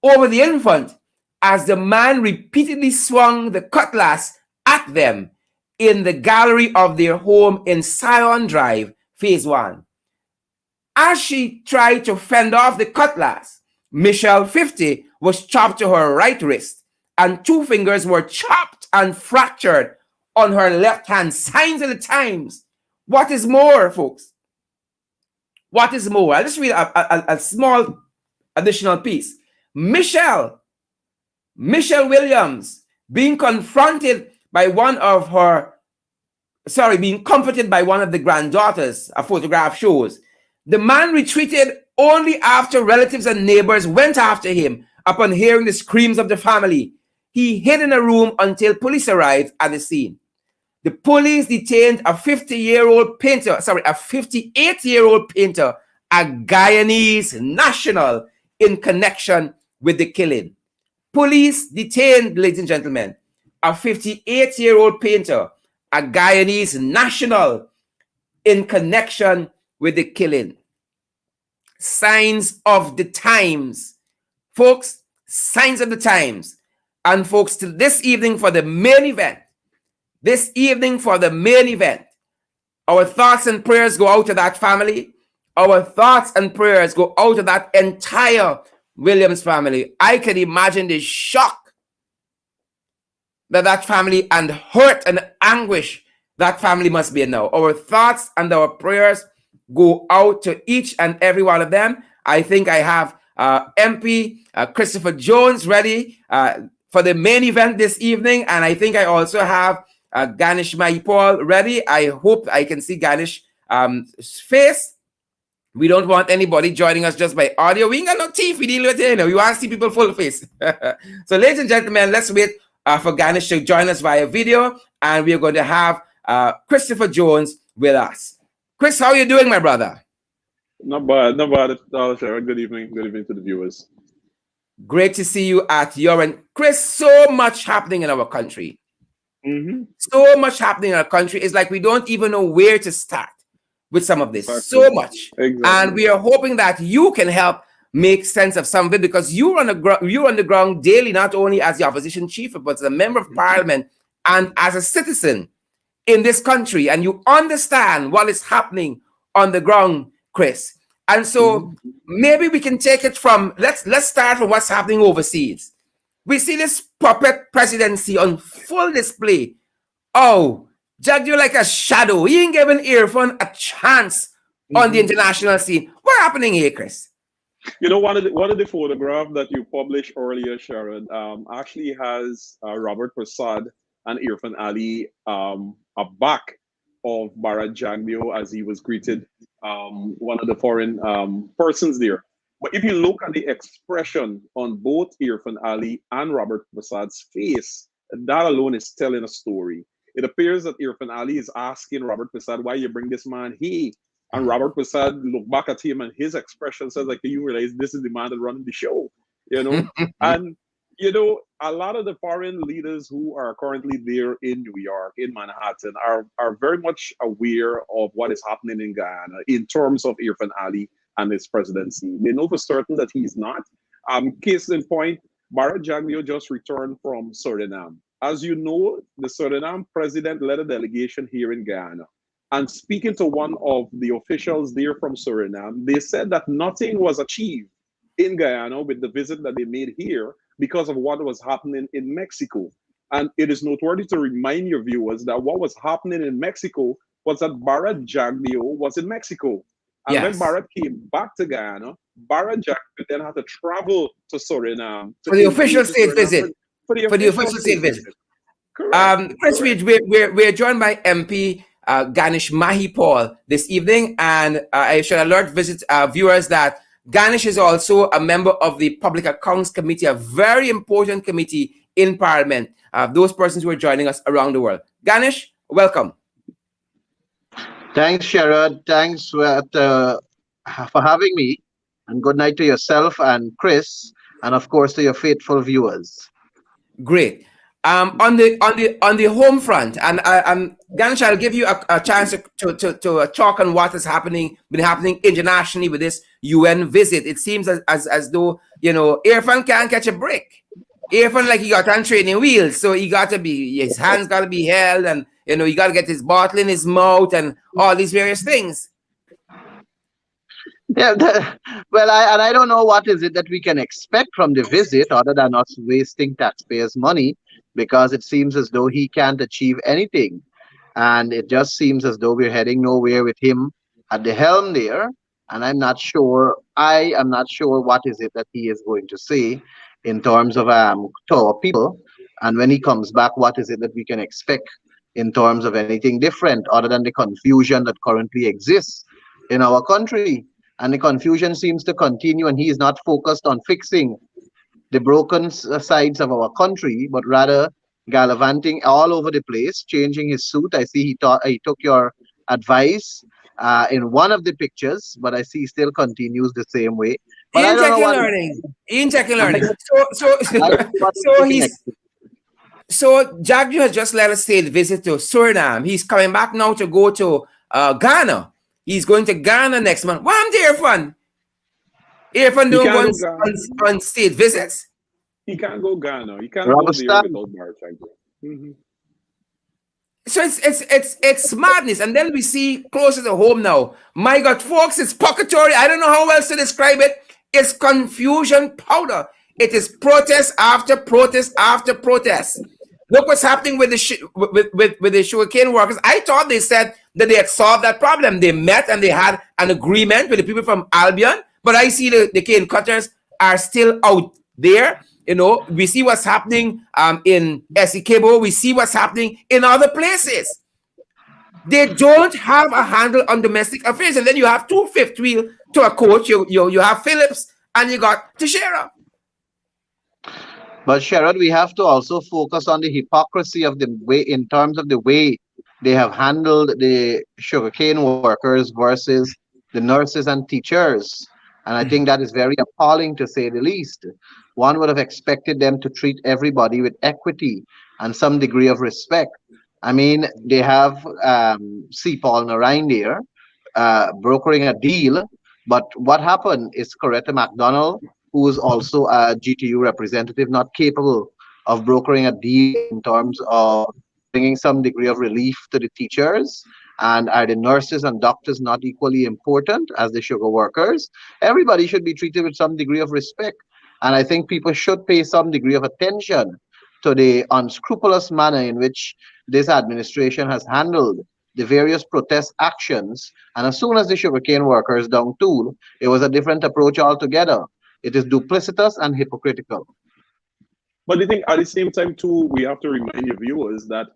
over the infant as the man repeatedly swung the cutlass at them in the gallery of their home in Scion Drive, Phase 1. As she tried to fend off the cutlass, Michelle, 50, was chopped to her right wrist, and 2 fingers were chopped and fractured on her left hand. Signs of the times. What is more, folks? What is more? I'll just read a small additional piece. Michelle Williams being comforted by one of the granddaughters, a photograph shows. The man retreated only after relatives and neighbors went after him upon hearing the screams of the family. He hid in a room until police arrived at the scene. The police detained a 58-year-old painter, a Guyanese national, in connection with the killing. Police detained, ladies and gentlemen, a 58-year-old painter, a Guyanese national, in connection with the killing. Signs of the times. Folks, signs of the times. And folks, till this evening for the main event, our thoughts and prayers go out to that family. Our thoughts and prayers go out to that entire Williams family. I can imagine the shock that family, and hurt and anguish that family must be in now. Our thoughts and our prayers go out to each and every one of them. I think I have MP Christopher Jones ready for the main event this evening, and I think I also have Ganesh Mahipaul ready. I hope I can see Ganesh's face. We don't want anybody joining us just by audio. We ain't got no teeth we deal with here. We want to see people full face. So, ladies and gentlemen, let's wait for Ganesh to join us via video, and we're going to have Christopher Jones with us. Chris, how are you doing, my brother? Not bad at all, Sharon. Good evening to the viewers. Great to see you at your end. Chris, so much happening in our country. Mm-hmm. So much happening in our country. It's like we don't even know where to start with some of this. Exactly. So much. Exactly. And we are hoping that you can help make sense of some of it, because you're on the ground daily, not only as the opposition chief, but as a member of parliament and as a citizen in this country, and you understand what is happening on the ground, Chris. And so maybe we can take it from, let's start from what's happening overseas. We see this puppet presidency on full display. Oh, judge you like a shadow. He ain't giving Ifraan a chance on the international scene. What happening here, Chris? You know, one of the photograph that you published earlier, Sharon, actually has Robert Prasad and Irfan Ali a back of Bharat Jagdeo as he was greeted, one of the foreign persons there. But if you look at the expression on both Irfan Ali and Robert Prasad's face, that alone is telling a story. It appears that Irfan Ali is asking Robert Prasad, why you bring this man here? And Robert Prasad looked back at him and his expression says, like, you realize this is the man that running the show, you know? And, you know, a lot of the foreign leaders who are currently there in New York, in Manhattan, are very much aware of what is happening in Guyana in terms of Irfan Ali and his presidency. They know for certain that he's not. Case in point, Bharat Jagdeo just returned from Suriname. As you know, the Suriname president led a delegation here in Guyana. And speaking to one of the officials there from Suriname, they said that nothing was achieved in Guyana with the visit that they made here because of what was happening in Mexico. And it is noteworthy to remind your viewers that what was happening in Mexico was that Bharat Jagdeo was in Mexico. And Yes. when Bharat came back to Guyana, Bharat Jagdeo then had to travel to Suriname For the official state visit. For the official state visit. Correct. Chris, we're joined by MP Ganesh Mahipaul this evening, and I should alert viewers that Ganesh is also a member of the Public Accounts Committee, a very important committee in Parliament. Those persons who are joining us around the world. Ganesh, welcome. Thanks, Sherrod. Thanks for having me, and good night to yourself and Chris, and of course to your faithful viewers. Great. On the home front, and Ganesh, I'll give you a chance to talk on what has been happening internationally with this UN visit. It seems as though, you know, Irfan can't catch a break. Irfan, like, he got on training wheels, so his hands got to be held, and, you know, he got to get his bottle in his mouth and all these various things. Yeah, well, I don't know what is it that we can expect from the visit other than us wasting taxpayers' money, because it seems as though he can't achieve anything. And it just seems as though we're heading nowhere with him at the helm there. And I am not sure what is it that he is going to say in terms of to our people. And when he comes back, what is it that we can expect in terms of anything different other than the confusion that currently exists in our country. And the confusion seems to continue, and he is not focused on fixing the broken sides of our country, but rather gallivanting all over the place, changing his suit. I see he took your advice in one of the pictures, but I see he still continues the same way. But I don't know what learning. So Jagdeo has just let us state visit to Suriname. He's coming back now to go to Ghana. He's going to Ghana next month. What happened to Irfan? Irfan doing on state visits? He can't go Ghana. He can't go there without Bharat Jagdeo. So it's madness. And then we see closer to home now. My God, folks, it's purgatory. I don't know how else to describe it. It's confusion powder. It is protest after protest after protest. Look what's happening with the sugarcane workers. I thought they said that they had solved that problem. They met and they had an agreement with the people from Albion, but I see the cane cutters are still out there. You know, we see what's happening in Essequibo. We see what's happening in other places. They don't have a handle on domestic affairs. And then you have two fifth wheel to a coach. You have Phillips and you got Teixeira. But Sherrod, we have to also focus on the hypocrisy of the way, in terms of the way they have handled the sugarcane workers versus the nurses and teachers. And I think that is very appalling, to say the least. One would have expected them to treat everybody with equity and some degree of respect. I mean, they have C. Paul Narain there brokering a deal. But what happened is Coretta MacDonald, who is also a GTU representative, not capable of brokering a deal in terms of bringing some degree of relief to the teachers. And are the nurses and doctors not equally important as the sugar workers? Everybody should be treated with some degree of respect. And I think people should pay some degree of attention to the unscrupulous manner in which this administration has handled the various protest actions. And as soon as the sugarcane workers down tool, it was a different approach altogether. It is duplicitous and hypocritical. But I think at the same time too, we have to remind your viewers that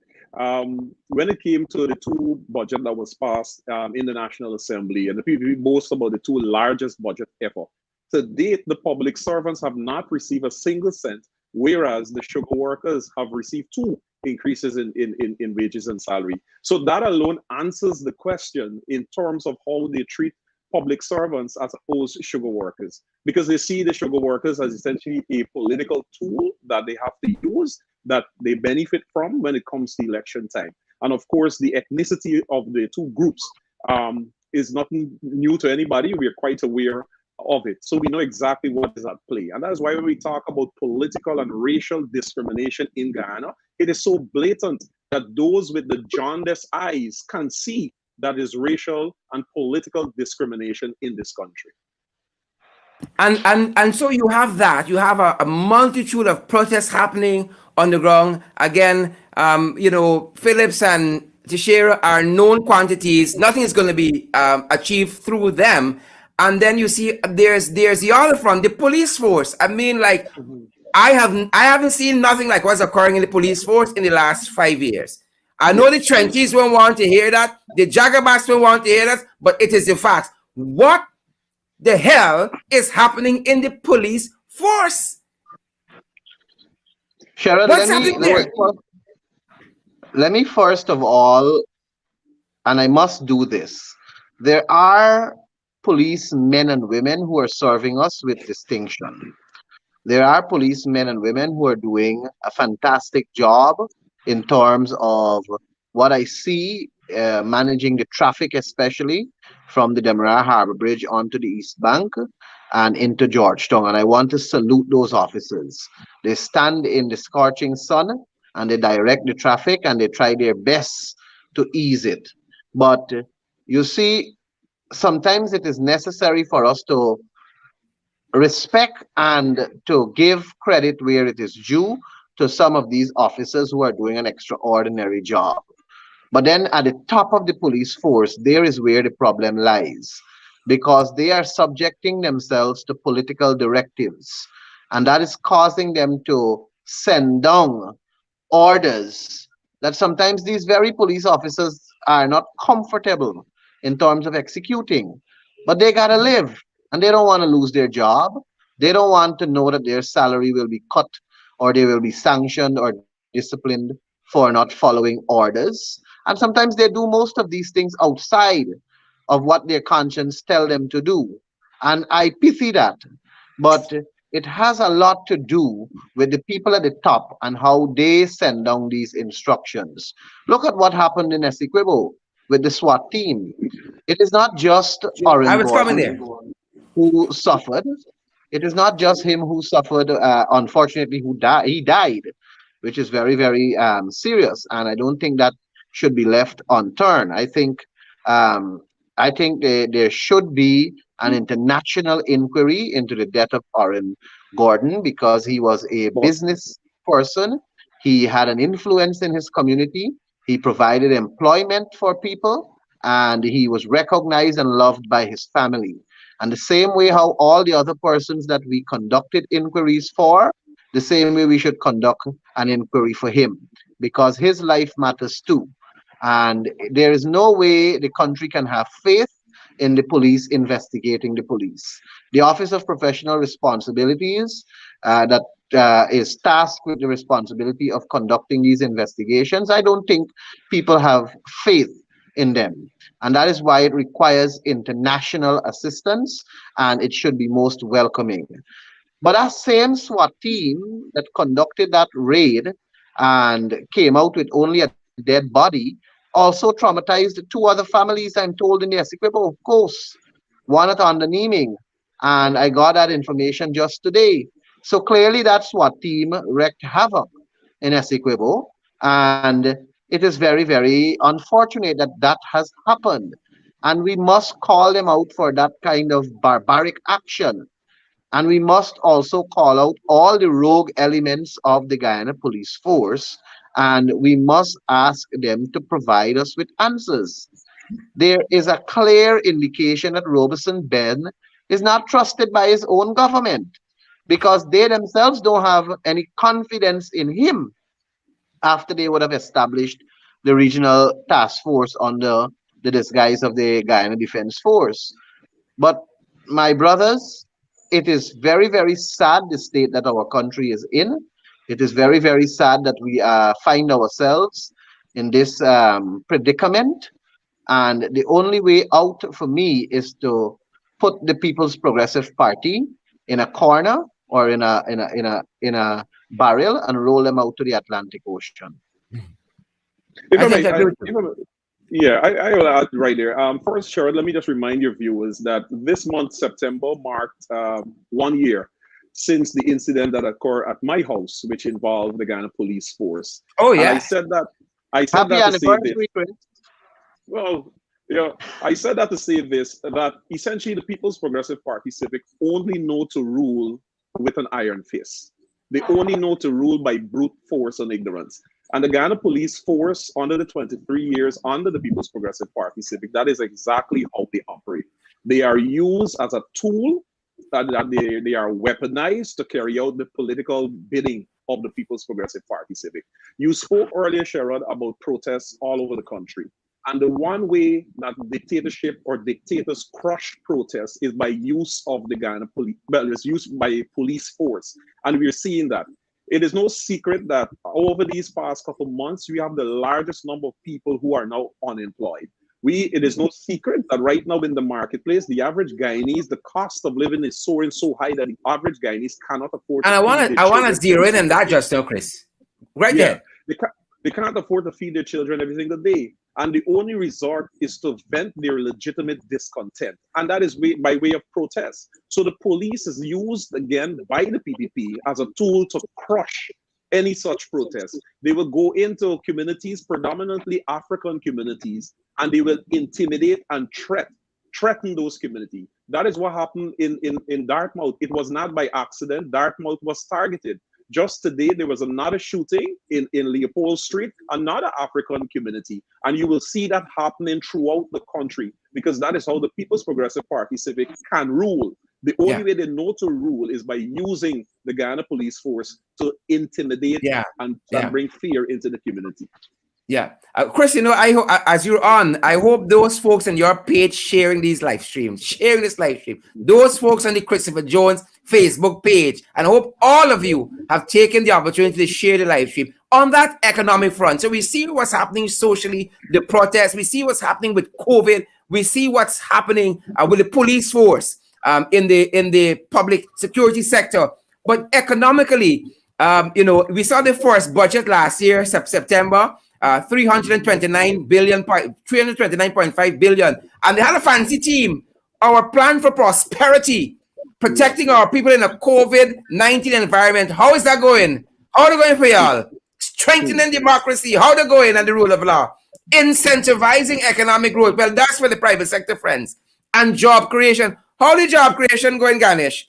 when it came to the two budget that was passed in the National Assembly, and the people boast about the two largest budget ever. To date, the public servants have not received a single cent, whereas the sugar workers have received two increases in wages and salary. So that alone answers the question in terms of how they treat public servants as opposed to sugar workers, because they see the sugar workers as essentially a political tool that they have to use, that they benefit from when it comes to election time. And of course, the ethnicity of the two groups is nothing new to anybody. We are quite aware of it. So we know exactly what is at play. And that's why when we talk about political and racial discrimination in Guyana, it is so blatant that those with the jaundiced eyes can see that is racial and political discrimination in this country. And so you have that. You have a multitude of protests happening on the ground. Again, Phillips and Teixeira are known quantities. Nothing is going to be achieved through them. And then you see there's the other front, the police force. I mean, like, I haven't seen nothing like what's occurring in the police force in the last 5 years. I know the trenches won't want to hear that. The Jagabats won't want to hear that, but it is the facts. What the hell is happening in the police force? Sharon, What's happening there? Let me first of all, and I must do this, there are police men and women who are serving us with distinction. There are policemen and women who are doing a fantastic job in terms of what I see, managing the traffic, especially from the Demerara Harbor Bridge onto the East Bank and into Georgetown. And I want to salute those officers. They stand in the scorching sun and they direct the traffic and they try their best to ease it. But you see, sometimes it is necessary for us to respect and to give credit where it is due to some of these officers who are doing an extraordinary job. But then at the top of the police force, there is where the problem lies, because they are subjecting themselves to political directives, and that is causing them to send down orders that sometimes these very police officers are not comfortable in terms of executing. But they gotta live, and they don't want to lose their job. They don't want to know that their salary will be cut or they will be sanctioned or disciplined for not following orders. And sometimes they do most of these things outside of what their conscience tell them to do. And I pity that. But it has a lot to do with the people at the top and how they send down these instructions. Look at what happened in Essequibo with the SWAT team. It is not just I Oren was coming Gordon there. who suffered. It is not just him who suffered. Unfortunately, he died, which is very, very serious. And I don't think that should be left unturned. Um, I think there should be an international inquiry into the death of Oren Gordon, because he was a business person. He had an influence in his community. He provided employment for people, and he was recognized and loved by his family. And the same way how all the other persons that we conducted inquiries for, the same way we should conduct an inquiry for him, because his life matters too. And there is no way the country can have faith in the police investigating the police. The Office of Professional Responsibilities that is tasked with the responsibility of conducting these investigations, I don't think people have faith in them. And that is why it requires international assistance, and it should be most welcoming. But that same SWAT team that conducted that raid and came out with only a dead body also traumatized two other families, I'm told, in the Essequibo coast, one at Underneming. And I got that information just today. So clearly that SWAT team wreaked havoc in Essequibo. And it is very, very unfortunate that that has happened. And we must call them out for that kind of barbaric action. And we must also call out all the rogue elements of the Guyana police force and we must ask them to provide us with answers. There is a clear indication that Robertson Ben is not trusted by his own government because they themselves don't have any confidence in him after they would have established the regional task force under the disguise of the Guyana Defense Force. But my brothers, it is very, very sad the state that our country is in. It is very, very sad that we find ourselves in this predicament. And the only way out for me is to put the People's Progressive Party in a corner or in a barrel and roll them out to the Atlantic Ocean. If I I think may, that I will add right there. First, Sharon, let me just remind your viewers that this month, September, marked 1 year since the incident that occurred at my house, which involved the Ghana Police Force. Oh And yeah. I said Happy that to say this. anniversary, Chris. Well, I said that to say this, that essentially the People's Progressive Party Civic only know to rule with an iron fist. They only know to rule by brute force and ignorance. And the Ghana Police Force, under the 23 years under the People's Progressive Party Civic, that is exactly how they operate. They are used as a tool, that they are weaponized to carry out the political bidding of the People's Progressive Party Civic. You spoke earlier, Sharon, about protests all over the country. And the one way that dictatorship or dictators crush protests is by use of the Ghana police, well, it's used by police force. And we're seeing that. It is no secret that over these past couple of months, we have the largest number of people who are now unemployed. It is no secret that right now in the marketplace, the average Guyanese, the cost of living is soaring so high that the average Guyanese cannot afford And to I want to zero in on that just now, Chris. Right there. They can't afford to feed their children every single day. And the only resort is to vent their legitimate discontent. And that is by way of protest. So the police is used again by the PPP as a tool to crush any such protest. They will go into communities, predominantly African communities, and they will intimidate and threaten those communities. That is what happened in Dartmouth. It was not by accident. Dartmouth was targeted. Just today, there was another shooting in Leopold Street, another African community. And you will see that happening throughout the country because that is how the People's Progressive Party Civic can rule. The only way they know to rule is by using the Guyana Police Force to intimidate and bring fear into the community. Yeah. Chris, as you're on, I hope those folks on your page sharing this live stream, those folks on the Christopher Jones Facebook page, and I hope all of you have taken the opportunity to share the live stream on that economic front. So we see what's happening socially, the protests, we see what's happening with COVID, we see what's happening with the police force in the public security sector. But economically, we saw the first budget last year, September, 329.5 billion, and they had a fancy team. Our plan for prosperity, protecting our people in a COVID-19 environment. How is that going? How are they going for y'all? Strengthening democracy. How they going and the rule of law? Incentivizing economic growth. Well, that's for the private sector, friends. And job creation. How the job creation going, Ganesh?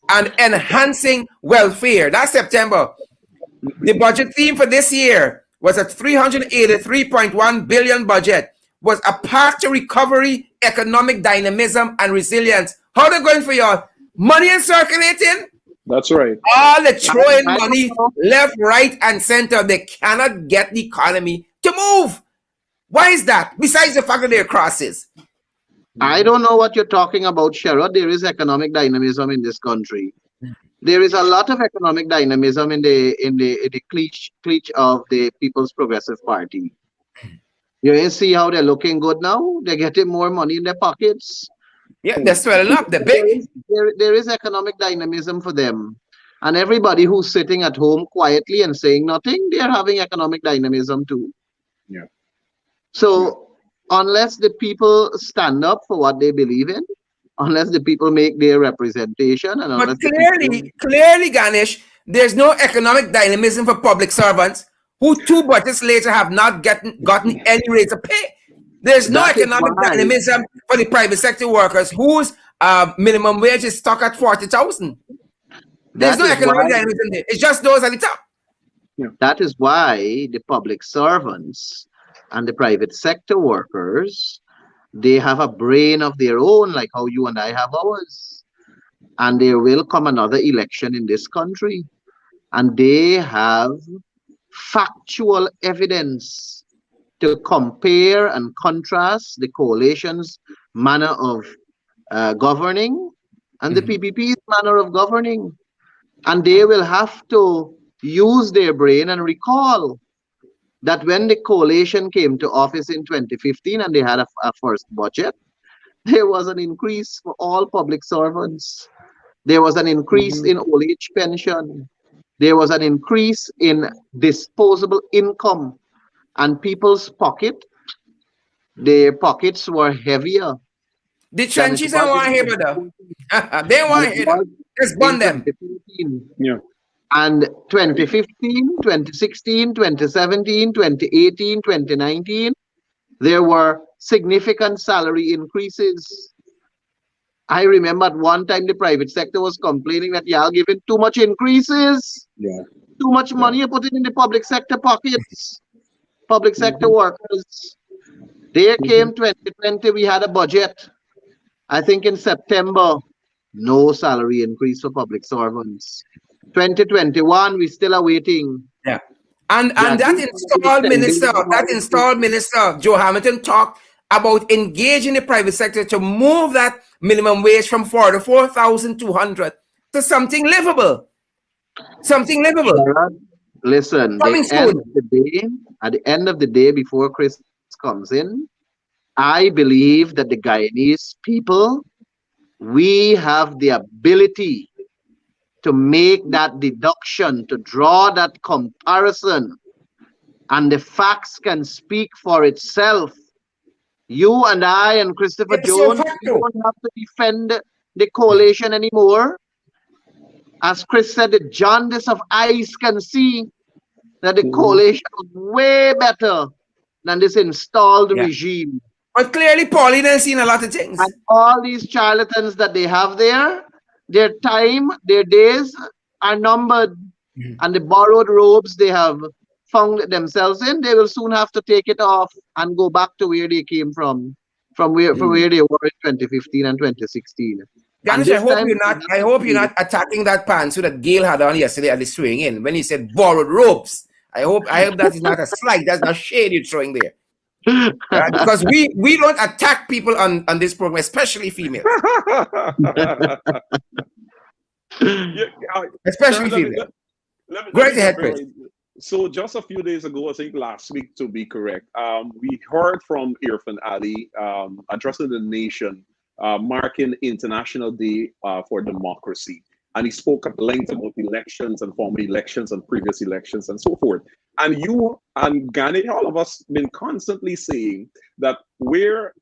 And enhancing welfare. That's September. The budget theme for this year was a 383.1 billion budget, was a path to recovery, economic dynamism, and resilience. How they going for y'all? Money is circulating? That's right. All the throwing money left, right, and center. They cannot get the economy to move. Why is that? Besides the fact that there are crosses. I don't know what you're talking about, Sherrod. There is economic dynamism in this country. There is a lot of economic dynamism in the clique of the People's Progressive Party. You see how they're looking good now? They're getting more money in their pockets. Yeah, they're swelling up. They're big. There is economic dynamism for them. And everybody who's sitting at home quietly and saying nothing, they're having economic dynamism too. Yeah. So unless the people stand up for what they believe in, unless the people make their representation, and but clearly, Ganesh, there's no economic dynamism for public servants who 2 budgets later have not gotten any raise of pay. There's no economic dynamism for the private sector workers whose minimum wage is stuck at 40,000. There's no economic dynamism there. It's just those at the top. That is why the public servants and the private sector workers, they have a brain of their own, like how you and I have ours. And there will come another election in this country, and they have factual evidence to compare and contrast the coalition's manner of governing and the PPP's manner of governing. And they will have to use their brain and recall that when the coalition came to office in 2015 and they had a first budget, there was an increase for all public servants. There was an increase in old age pension. There was an increase in disposable income, and people's their pockets were heavier The than it trenches was don't want to hear in about that. They want to hear that. Let's burn them. 2015. Yeah. And 2015, 2016, 2017, 2018, 2019, there were significant salary increases. I remember at one time the private sector was complaining that y'all giving too much increases, Yeah. too much money you're putting in the public sector pockets. Public sector workers. There came 2020, we had a budget. I think in September, no salary increase for public servants. 2021, we still are waiting. Yeah. And that installed minister, Joe Hamilton, talked about engaging the private sector to move that minimum wage from 44,200 to something livable. Something livable. Listen, at the end of the day, before Chris comes in, I believe that the Guyanese people, we have the ability to make that deduction, to draw that comparison, and the facts can speak for itself. You and I and Christopher Jones, we don't have to defend the coalition anymore. As Chris said, the jaundice of eyes can see that the coalition is way better than this installed regime. But clearly, Pauline has seen a lot of things. And all these charlatans that they have there, their time, their days are numbered. And the borrowed robes they have found themselves in, they will soon have to take it off and go back to where they came from where they were in 2015 and 2016. Ganesh, I hope you're not attacking that pantsuit that Gail had on yesterday at the swing in when he said borrowed ropes. I hope that is not a slight. That's not shade you're throwing there. Because we don't attack people on this program, especially females. Especially females. Great ahead, Chris. So just a few days ago, I think last week to be correct, we heard from Irfan Ali addressing the nation, marking International Day for Democracy. And he spoke at length about elections and former elections and previous elections and so forth. And you and Ganesh, all of us, been constantly saying that where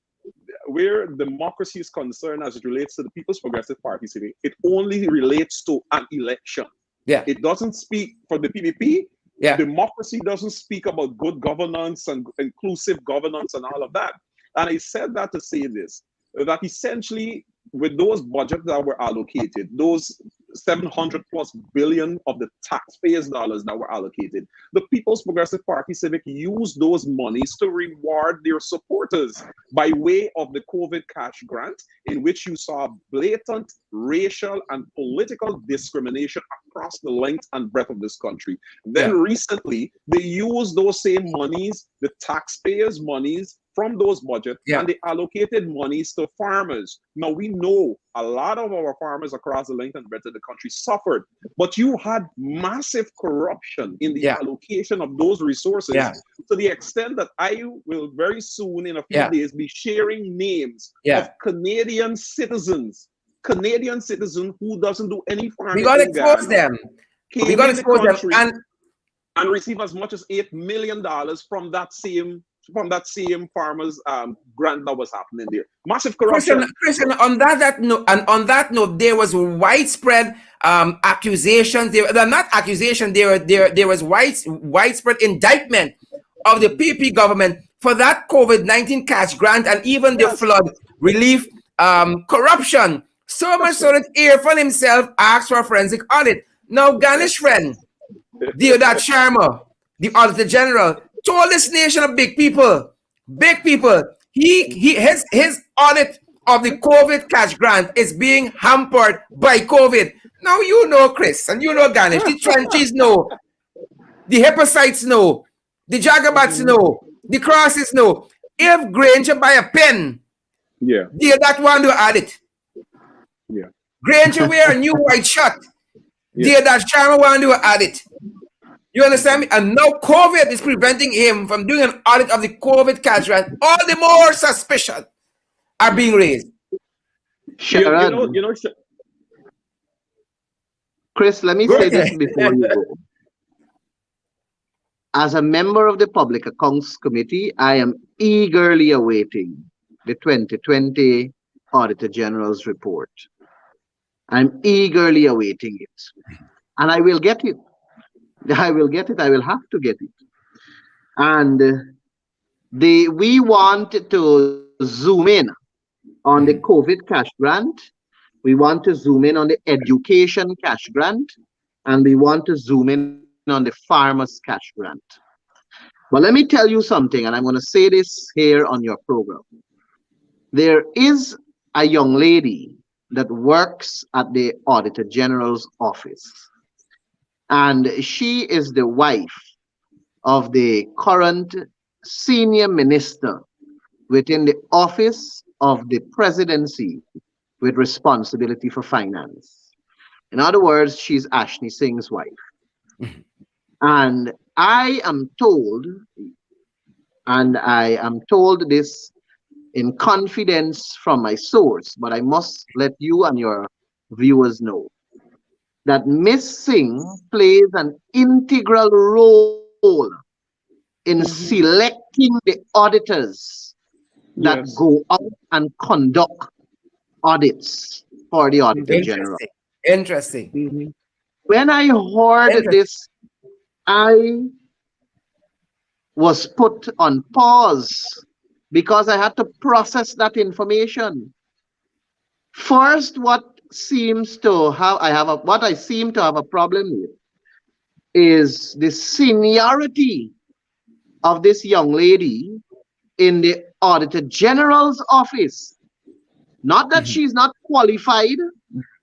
democracy is concerned as it relates to the People's Progressive Party, it only relates to an election. Yeah. It doesn't speak for the PPP. Yeah. Democracy doesn't speak about good governance and inclusive governance and all of that. And I said that to say this, that essentially with those budgets that were allocated, those 700 plus billion of the taxpayers' dollars that were allocated, the People's Progressive Party Civic used those monies to reward their supporters by way of the COVID cash grant, in which you saw blatant racial and political discrimination across the length and breadth of this country. Then recently, they used those same monies, the taxpayers' monies, from those budgets, and they allocated monies to farmers. Now, we know a lot of our farmers across the length and breadth of the country suffered, but you had massive corruption in the allocation of those resources to the extent that I will very soon, in a few days, be sharing names of Canadian citizens who doesn't do any farming. We got to expose them. We got to expose them and receive as much as $8 million from that same farmers grant that was happening there. Massive corruption. Christian, on that note, there was widespread accusations. They're not accusations. There was widespread indictment of the PP government for that COVID-19 cash grant and even the flood relief corruption. So much so that Irfan himself asked for a forensic audit. Now, Ganesh friend, Deodat Sharma, the Auditor General, told this nation of big people. Big people. His audit of the COVID cash grant is being hampered by COVID. Now you know, Chris, and you know, Ganesh, the trenches know, the Hepatites know, the Jagabats know, the Crosses know. If Granger buy a pen, Yeah. that one to add it. Yeah. Granger wear a new white shirt. Yeah. That Sharma want to add it. You understand me? And now COVID is preventing him from doing an audit of the COVID cash grant. All the more suspicion are being raised. Sharon, Chris, let me say this before you go. As a member of the Public Accounts Committee, I am eagerly awaiting the 2020 Auditor General's report. I'm eagerly awaiting it. And I will get it. I will get it. I will have to get it. And we want to zoom in on the COVID cash grant. We want to zoom in on the education cash grant. And we want to zoom in on the farmers cash grant. But let me tell you something, and I'm going to say this here on your program. There is a young lady that works at the Auditor General's office. And she is the wife of the current senior minister within the office of the presidency with responsibility for finance. In other words, she's Ashni Singh's wife. And I am told, and I am told this in confidence from my source, but I must let you and your viewers know that Miss Singh plays an integral role in selecting the auditors that go out and conduct audits for the Auditor General. Interesting. When I heard this, I was put on pause because I had to process that information. First, what I seem to have a problem with is the seniority of this young lady in the Auditor General's office. Not that she's not qualified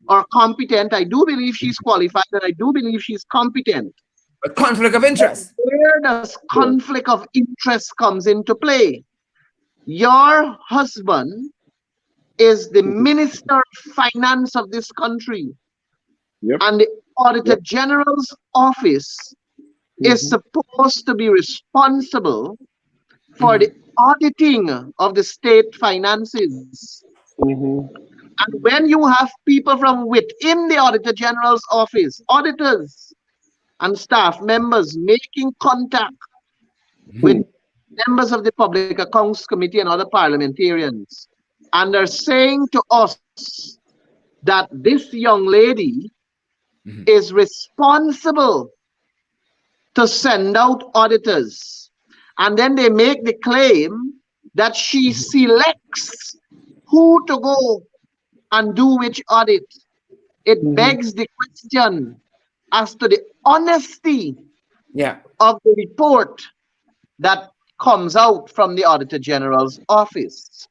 or competent. I do believe she's qualified and I do believe she's competent. A conflict of interest. Where does conflict of interest comes into play? Your husband is the Minister of Finance of this country. And the Auditor General's office is supposed to be responsible for the auditing of the state finances. And when you have people from within the Auditor General's office, auditors and staff members making contact with members of the Public Accounts Committee and other parliamentarians, and they're saying to us that this young lady is responsible to send out auditors, and then they make the claim that she selects who to go and do which audit. It begs the question as to the honesty of the report that comes out from the Auditor General's office.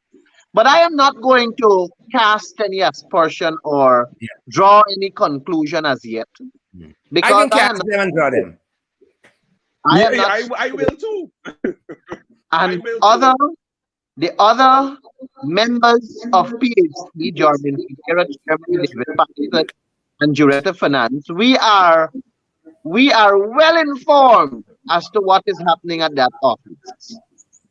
But I am not going to cast any aspersion or draw any conclusion as yet. Because I can cast them and draw them. I will too. And the other members of PhD, Jordan Fitzgerald, David Patterson, and Juretta Finance, we are well informed as to what is happening at that office.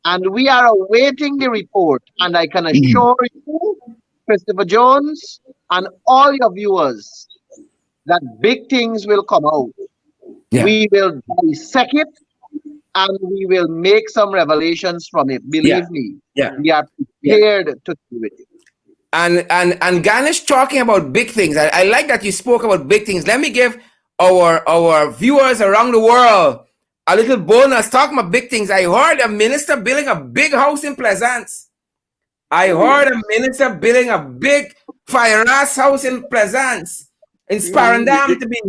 And we are awaiting the report. And I can assure you, Christopher Jones, and all your viewers, that big things will come out. We will dissect it and we will make some revelations from it. Believe me, we are prepared to do it. And Ganesh talking about big things. I like that you spoke about big things. Let me give our viewers around the world a little bonus talking about big things. I heard a minister building a big house in Pleasance. I heard a minister building a big fire house in Pleasance, in Sparandam to be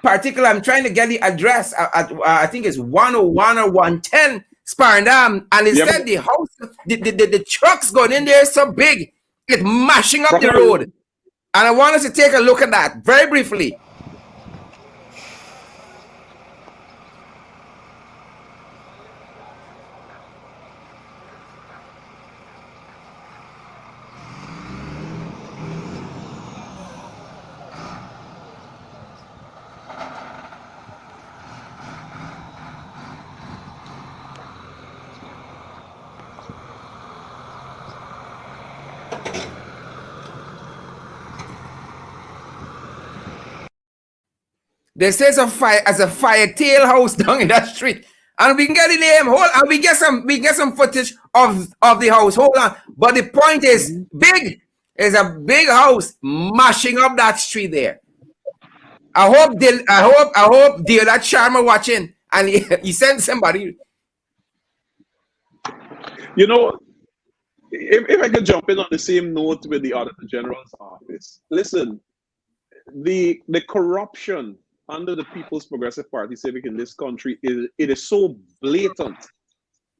particular, I'm trying to get the address at I think it's 101 or 110 Sparndam, and it Yep. said the house, the trucks going in there is so big, it's mashing up the Buffalo. road. And I want us to take a look at that very briefly. They say it's a fire tail house down in that street. And we can get the name, and we get some footage of the house. Hold on. But the point is big. It's a big house mashing up that street there. I hope Dale that Sharma watching and he sent somebody. You know, if I could jump in on the same note with the Auditor General's office. Listen, the corruption under the People's Progressive Party Civic in this country is so blatant.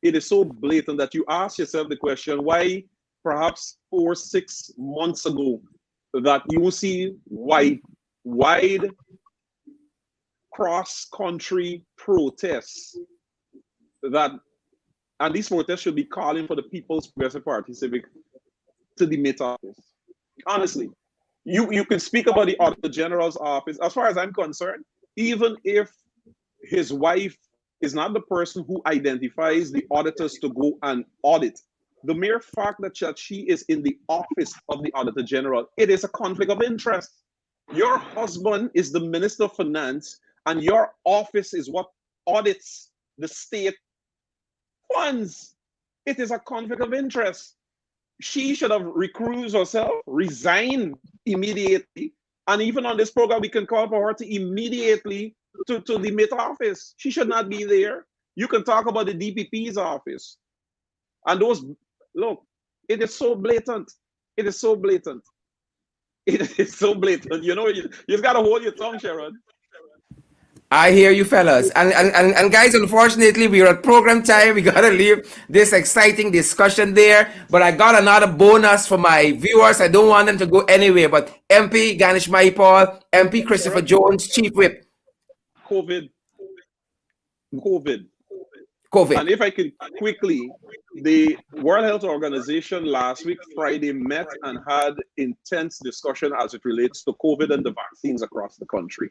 It is so blatant that you ask yourself the question, why perhaps 4-6 months ago that you see wide cross-country protests and these protests should be calling for the People's Progressive Party Civic to demit office. Honestly, you can speak about the Auditor General's office. As far as I'm concerned, even if his wife is not the person who identifies the auditors to go and audit, the mere fact that she is in the office of the Auditor General, it is a conflict of interest. Your husband is the Minister of Finance, and your office is what audits the state funds. It is a conflict of interest. She should have recused herself, resigned immediately, and even on this program, we can call for her to immediately to demit office. She should not be there. You can talk about the DPP's office. And look, it is so blatant. It is so blatant. It is so blatant. You know, you just got to hold your tongue, Sharon. I hear you, fellas. And guys, unfortunately, we're at program time. We got to leave this exciting discussion there. But I got another bonus for my viewers. I don't want them to go anywhere. But MP Ganesh Mahipaul, MP Christopher Jones, Chief Whip. COVID. And if I could quickly, the World Health Organization last week, Friday, met and had intense discussion as it relates to COVID and the vaccines across the country.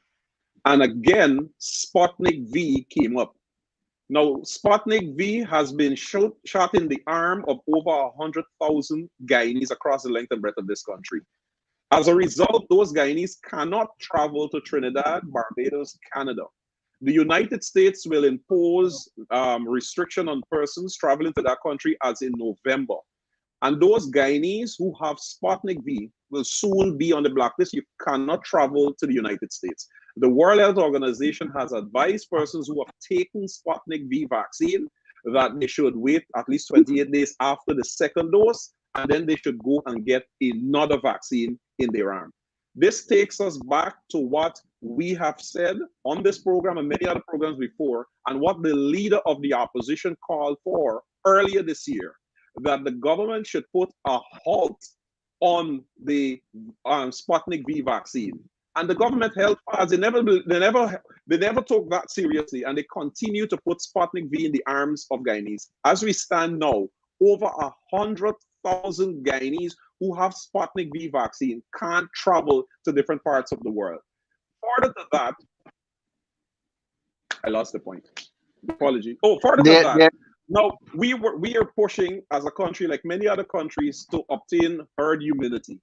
And again, Sputnik V came up. Now, Sputnik V has been shot in the arm of over 100,000 Guyanese across the length and breadth of this country. As a result, those Guyanese cannot travel to Trinidad, Barbados, Canada. The United States will impose restriction on persons traveling to that country as in November. And those Guyanese who have Sputnik V will soon be on the blacklist. You cannot travel to the United States. The World Health Organization has advised persons who have taken Sputnik V vaccine that they should wait at least 28 days after the second dose, and then they should go and get another vaccine in their arm. This takes us back to what we have said on this program and many other programs before, and what the leader of the opposition called for earlier this year, that the government should put a halt on the Sputnik V vaccine. And the government held fast. They never took that seriously, and they continue to put Sputnik V in the arms of Guyanese. As we stand now, over 100,000 Guyanese who have Sputnik V vaccine can't travel to different parts of the world. Further to that, I lost the point. Apology. Oh, further to that. Now, we are pushing as a country, like many other countries, to obtain herd immunity.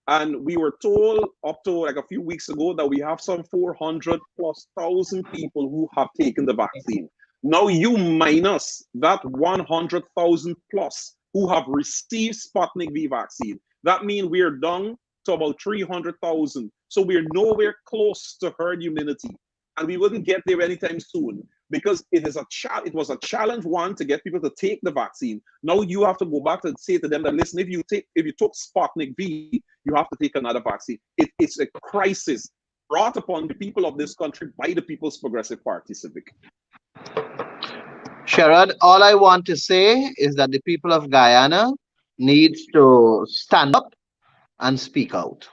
And we were told up to like a few weeks ago that we have some 400,000+ people who have taken the vaccine. Now you minus that 100,000+ who have received Sputnik V vaccine. That means we're down to about 300,000. So we're nowhere close to herd immunity. And we wouldn't get there anytime soon, because it was a challenge, one, to get people to take the vaccine. Now you have to go back and say to them that, listen, if you took Sputnik V, you have to take another vaccine. It's a crisis. brought upon the people of this country by the People's Progressive Party Civic. Sherrod, all I want to say is that the people of Guyana need to stand up and speak out.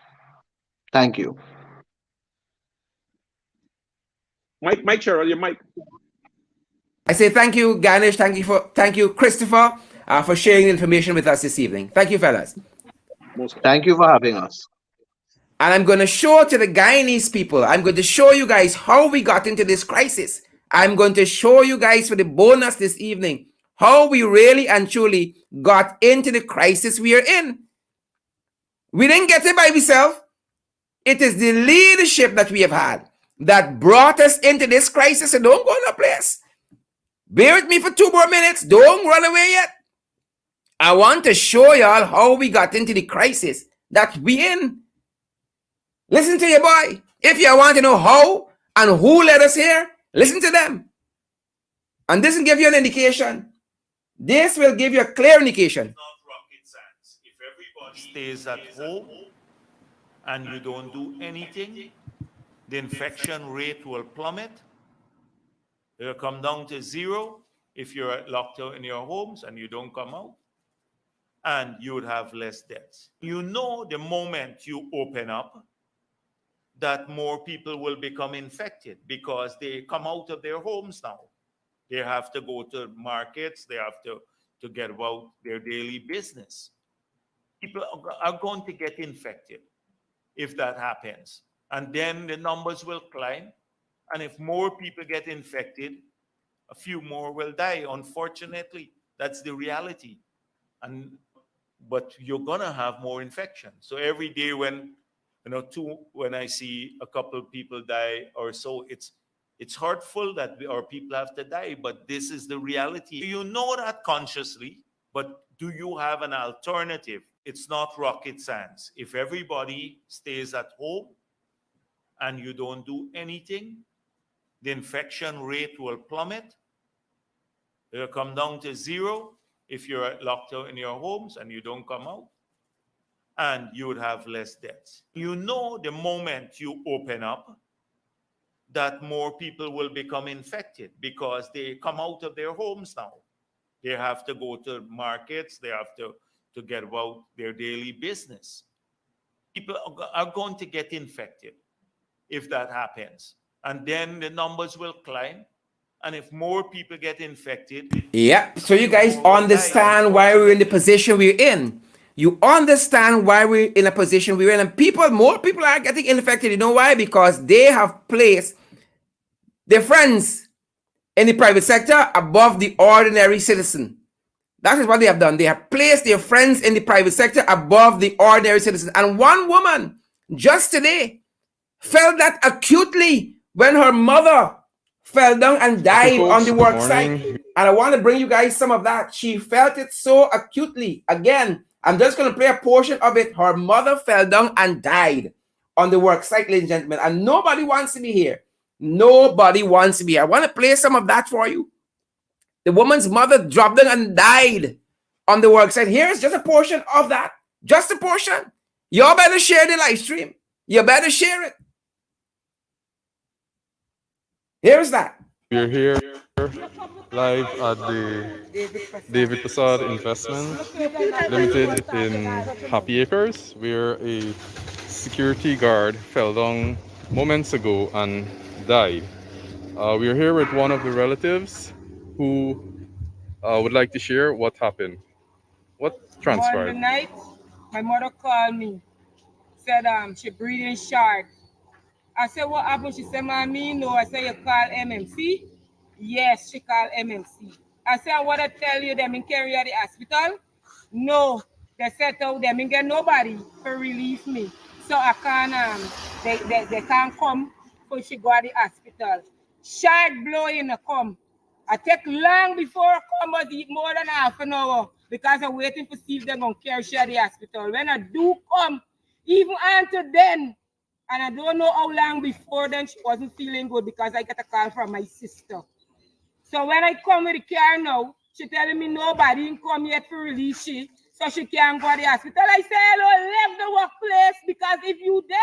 Thank you. Mike Sherrod, your mic. I say thank you, Ganesh. Thank you, Christopher, for sharing the information with us this evening. Thank you, fellas. Thank you for having us. And I'm going to show to the Guyanese people, I'm going to show you guys how we got into this crisis. I'm going to show you guys for the bonus this evening, how we really and truly got into the crisis we are in. We didn't get it by ourselves. It is the leadership that we have had that brought us into this crisis. So don't go in a place. Bear with me for 2 more minutes. Don't run away yet. I want to show y'all how we got into the crisis that we in. Listen to your boy. If you want to know how and who led us here, listen to them. And this will give you an indication. This will give you a clear indication. Not rocket science. If everybody stays at home and you don't do anything, the infection rate will plummet. It will come down to 0 if you're locked in your homes and you don't come out. And you would have less deaths. You know the moment you open up that more people will become infected because they come out of their homes now. They have to go to markets. They have to get about their daily business. People are going to get infected if that happens. And then the numbers will climb. And if more people get infected, a few more will die. Unfortunately, that's the reality. But you're going to have more infection. So every day when I see a couple of people die or so, it's hurtful that our people have to die, but this is the reality. You know that consciously, but do you have an alternative? It's not rocket science. If everybody stays at home and you don't do anything, the infection rate will plummet. It will come down to 0 if you're locked in your homes and you don't come out. And you would have less deaths. You know the moment you open up that more people will become infected because they come out of their homes now. They have to go to markets. They have to get about their daily business. People are going to get infected if that happens. And then the numbers will climb. And if more people get infected... Yeah, so you guys understand why we're in the position we're in. You understand why we're in a position we're in. And more people are getting infected. You know why? Because they have placed their friends in the private sector above the ordinary citizen. That is what they have done. They have placed their friends in the private sector above the ordinary citizen. And one woman just today felt that acutely when her mother fell down and died on the work site. And I want to bring you guys some of that. She felt it so acutely. Again, I'm just going to play a portion of it. Her mother fell down and died on the work site, ladies and gentlemen. And nobody wants to be here. Nobody wants to be here. I want to play some of that for you. The woman's mother dropped down and died on the work site. Here's just a portion of that. Just a portion. Y'all better share the live stream. You better share it. Here's that. We're here live at the David Prasad Investment Limited in Happy Acres, where a security guard fell down moments ago and died. We're here with one of the relatives who would like to share what happened. What transpired? One night, my mother called me, said she breathing short. I said, what happened? She said, Mommy, no. I said, you call MMC? Yes, she called MMC. I said, I want to tell you, them in carry her to the hospital? No. They said, oh, them in get nobody to relieve me. So I can't, they can't come before she go to the hospital. Shark blowing to come. I take long before I come, but more than half an hour because I'm waiting to see if they're going to carry her to the hospital. When I do come, even until then, and I don't know how long before then she wasn't feeling good because I got a call from my sister. So when I come with the car now, she telling me nobody didn't come yet to release she, so she can't go to the hospital. I say, hello, leave the workplace because if you dead,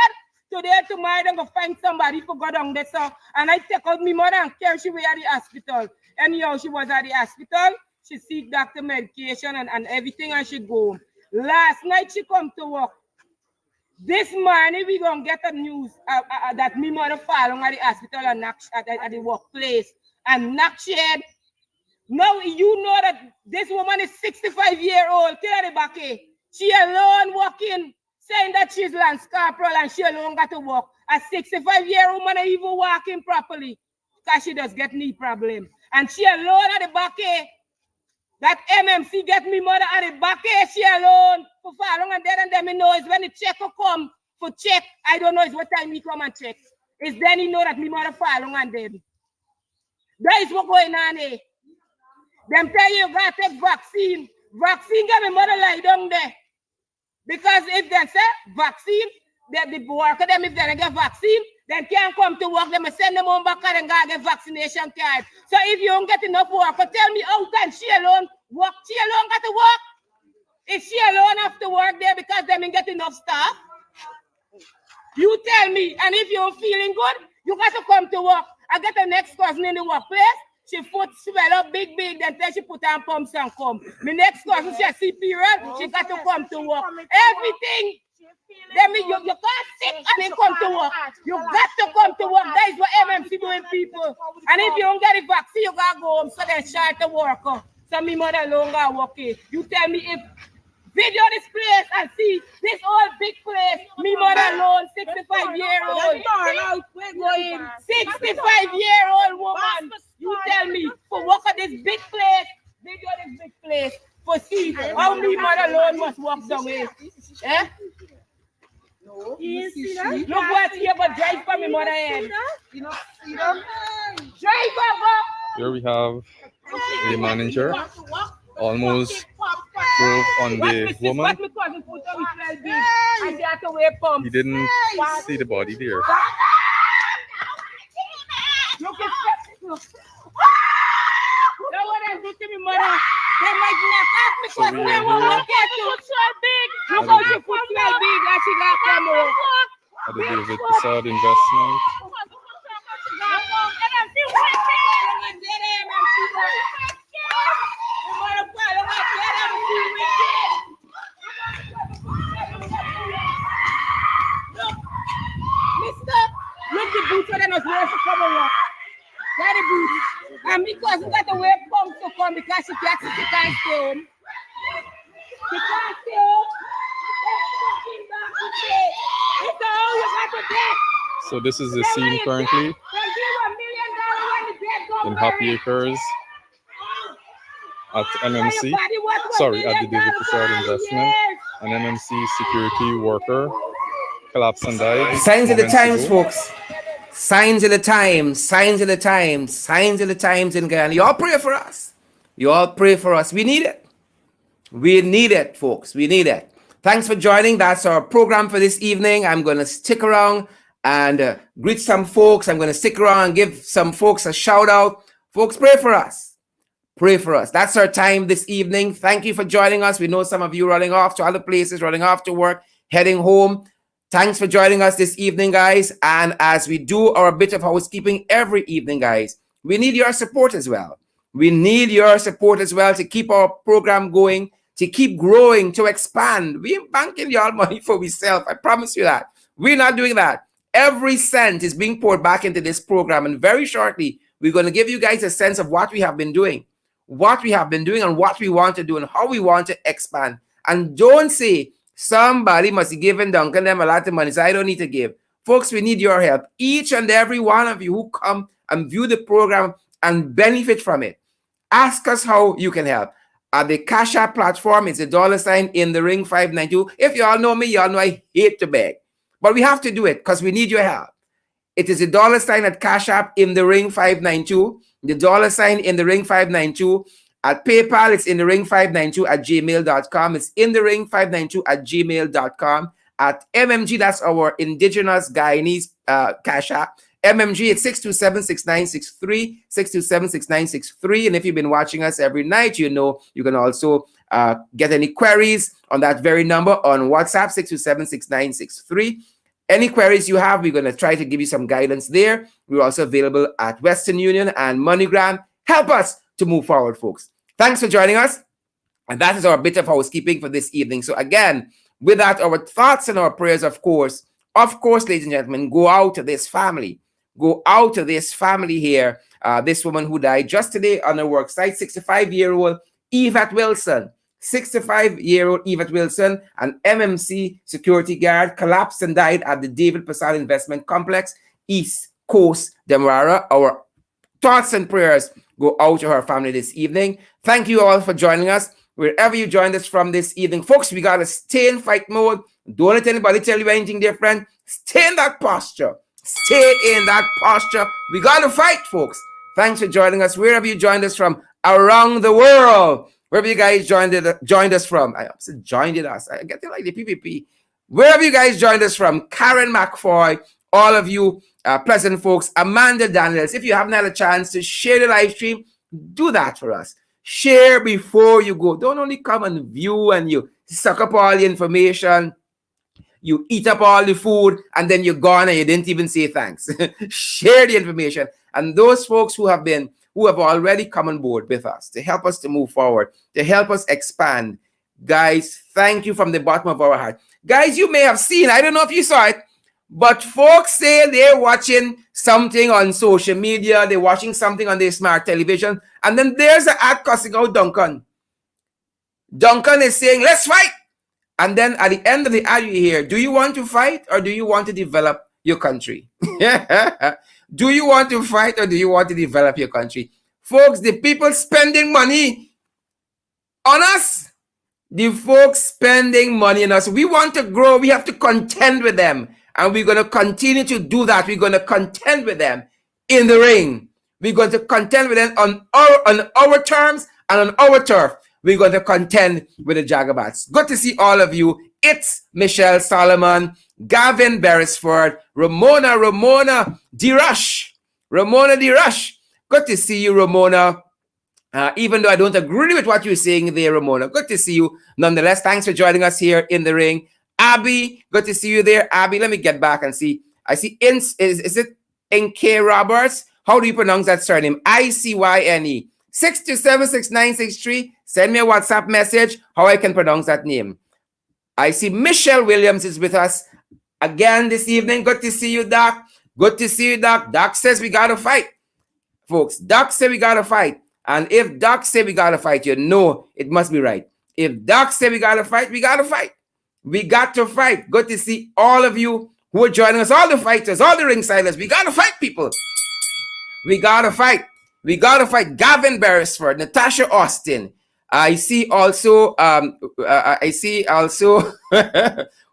Today, tomorrow, I'm going to find somebody for go down there. So, and I take out my mother and carry she away at the hospital. Anyhow, she was at the hospital. She seek doctor medication and everything, and she go. Last night, she come to work. This morning, we going to get the news that my mother fall at the hospital and at the workplace. And knock she head. Now, you know that this woman is 65-year-old. Tell her the back. She alone walking, saying that she's Lance Corporal and she alone got to walk. A 65-year-old woman ain't even walking properly because she does get knee problem. And she alone at the back. That MMC get me mother at the back. She alone for far long and then me know is when the check will come for check. I don't know is what time he come and check. It's then he know that me mother far long and dead. That is what going on here. Them tell you gotta take vaccine. Vaccine get me mother lie down there. Because if they say vaccine, the worker them if they don't get vaccine, then can't come to work, they may send them home back and go get vaccination card. So if you don't get enough worker, tell me how can she alone work? She alone got to work? Is she alone have to work there because they didn't get enough staff? You tell me, and if you're feeling good, you got to come to work. I got the next cousin in the workplace. She foot swell up big, then she put on pumps and come. My next cousin, she see period, she got to come to work. Everything. Then me, you can't sit and then come to work. You got to come to work. That is what MMC doing, people. And if you don't get the vaccine, you got to go home. So they short the worker. So me mother alone got to work here. You tell me if video this place and see this whole big place, me mother alone, 65-year-old. 65-year-old woman. You tell me for work at this big place, video this big place, for see how me mother alone must walk down here. Eh? No. Look what's here, but drive for me mother head. Drive over. Here we have the manager almost drove on the woman. He didn't see the body there. Look at they might knock off because they won't look at you. Look how she put so big that she got them all. At the David Prasad investment. Look the boots that was wearing for coming up. Got the boots. And because we got to wear pumps to come because she can't stay home. She can't stay home. It's all you got to get. So this is the scene currently in Happy Acres at MMC. Sorry, at the David Prasad investment. An MMC security worker collapsed and died. Signs of the times, folks. Signs of the times, signs of the times, signs of the times in Guyana. You all pray for us. You all pray for us. We need it. We need it, folks. We need it. Thanks for joining. That's our program for this evening. I'm going to stick around and greet some folks. I'm going to stick around and give some folks a shout out. Folks, pray for us. Pray for us. That's our time this evening. Thank you for joining us. We know some of you running off to other places, running off to work, heading home. Thanks for joining us this evening, guys. And as we do our bit of housekeeping every evening, guys, we need your support as well. We need your support as well to keep our program going, to keep growing, to expand. We ain't banking y'all money for ourselves. I promise you that. We're not doing that. Every cent is being poured back into this program. And very shortly, we're going to give you guys a sense of what we have been doing, and what we want to do and how we want to expand. And don't say, somebody must be giving Duncan them a lot of money, so I don't need to give. Folks, we need your help. Each and every one of you who come and view the program and benefit from it, ask us how you can help. At the Cash App platform, it's $, in the ring 592. If you all know me, you all know I hate to beg. But we have to do it because we need your help. It is $, at Cash App in the ring 592. The $, in the ring 592. At PayPal, it's in the ring 592 at gmail.com. It's in the ring 592 at gmail.com. At MMG, that's our indigenous Guyanese Cash App. MMG, it's 627-6963, 627-6963. And if you've been watching us every night, you know you can also get any queries on that very number on WhatsApp, 627-6963. Any queries you have, we're going to try to give you some guidance there. We're also available at Western Union and MoneyGram. Help us to move forward, folks. Thanks for joining us. And that is our bit of housekeeping for this evening. So again, with that, our thoughts and our prayers, of course, ladies and gentlemen, go out to this family. Go out to this family here. This woman who died just today on her work site, 65-year-old Yvette Wilson. 65-year-old Yvette Wilson, an MMC security guard, collapsed and died at the David Prasad Investment Complex, East Coast, Demerara. Our thoughts and prayers go out to her family this evening. Thank you all for joining us. Wherever you joined us from this evening, folks, we got to stay in fight mode. Don't let anybody tell you anything different. Stay in that posture. Stay in that posture. We got to fight, folks. Thanks for joining us. Wherever you joined us from around the world, wherever you guys joined us from. I said joined us. I get it like the PPP. Wherever you guys joined us from, Karen McFoy, all of you pleasant folks, Amanda Daniels. If you haven't had a chance to share the live stream, do that for us. Share before you go. Don't only come and view and you suck up all the information. You eat up all the food and then you're gone and you didn't even say thanks. Share the information. And those folks who have already come on board with us to help us to move forward, to help us expand. Guys, thank you from the bottom of our heart. Guys, you may have seen, I don't know if you saw it, but folks say they're watching something on social media, they're watching something on their smart television, and then there's an ad cussing out Duncan. Duncan is saying, let's fight. And then at the end of the ad, you hear, do you want to fight or do you want to develop your country? Do you want to fight or do you want to develop your country? Folks, the people spending money on us, the folks spending money on us, we want to grow. We have to contend with them. And we're going to continue to do that. We're going to contend with them in the ring. We're going to contend with them on our terms and on our turf. We're going to contend with the Jagabats. Good to see all of you. It's Michelle Solomon, Gavin Beresford, Ramona DeRush. Good to see you, Ramona. Even though I don't agree with what you're saying there, Ramona. Good to see you. Nonetheless, thanks for joining us here in the ring. Abby, good to see you there. Abby, let me get back and see. I see, is it N.K. Roberts? How do you pronounce that surname? ICYNE. 6276963. Send me a WhatsApp message how I can pronounce that name. I see Michelle Williams is with us again this evening. Good to see you, Doc. Good to see you, Doc. Doc says we got to fight. Folks, Doc said we got to fight. And if Doc said we got to fight, you know it must be right. If Doc said we got to fight, we got to fight. We got to fight. Good to see all of you who are joining us, all the fighters, all the ringsiders. We got to fight, people. We got to fight. We got to fight. Gavin Beresford, Natasha Austin. I see also,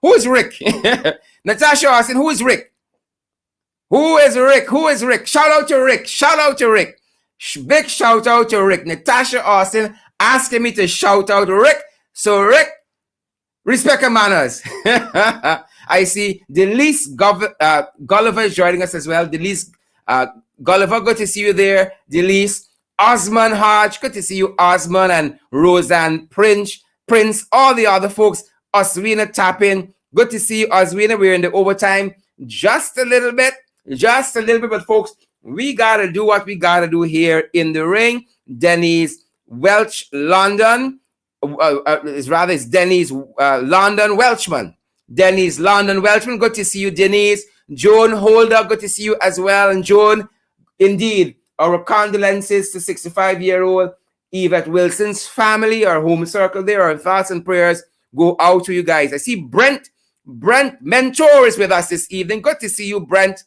who is Rick? Natasha Austin, who is Rick? Who is Rick? Who is Rick? Shout out to Rick. Shout out to Rick. Big shout out to Rick. Natasha Austin asking me to shout out to Rick. So Rick, respect and manners. I see Delise Gulliver is joining us as well. Delise Gulliver, good to see you there. Delise. Osman Hodge, good to see you, Osman and Roseanne Prince, all the other folks. Oswina Tappin, good to see you, Oswina. We're in the overtime just a little bit, but folks, we got to do what we got to do here in the ring. Denise Welch London, it's Denise London Welchman. Denise London Welchman, good to see you, Denise. Joan Holder, good to see you as well. And Joan, indeed, our condolences to 65-year-old Yvette Wilson's family, our home circle there. Our thoughts and prayers go out to you guys. I see Brent Mentor is with us this evening. Good to see you, Brent.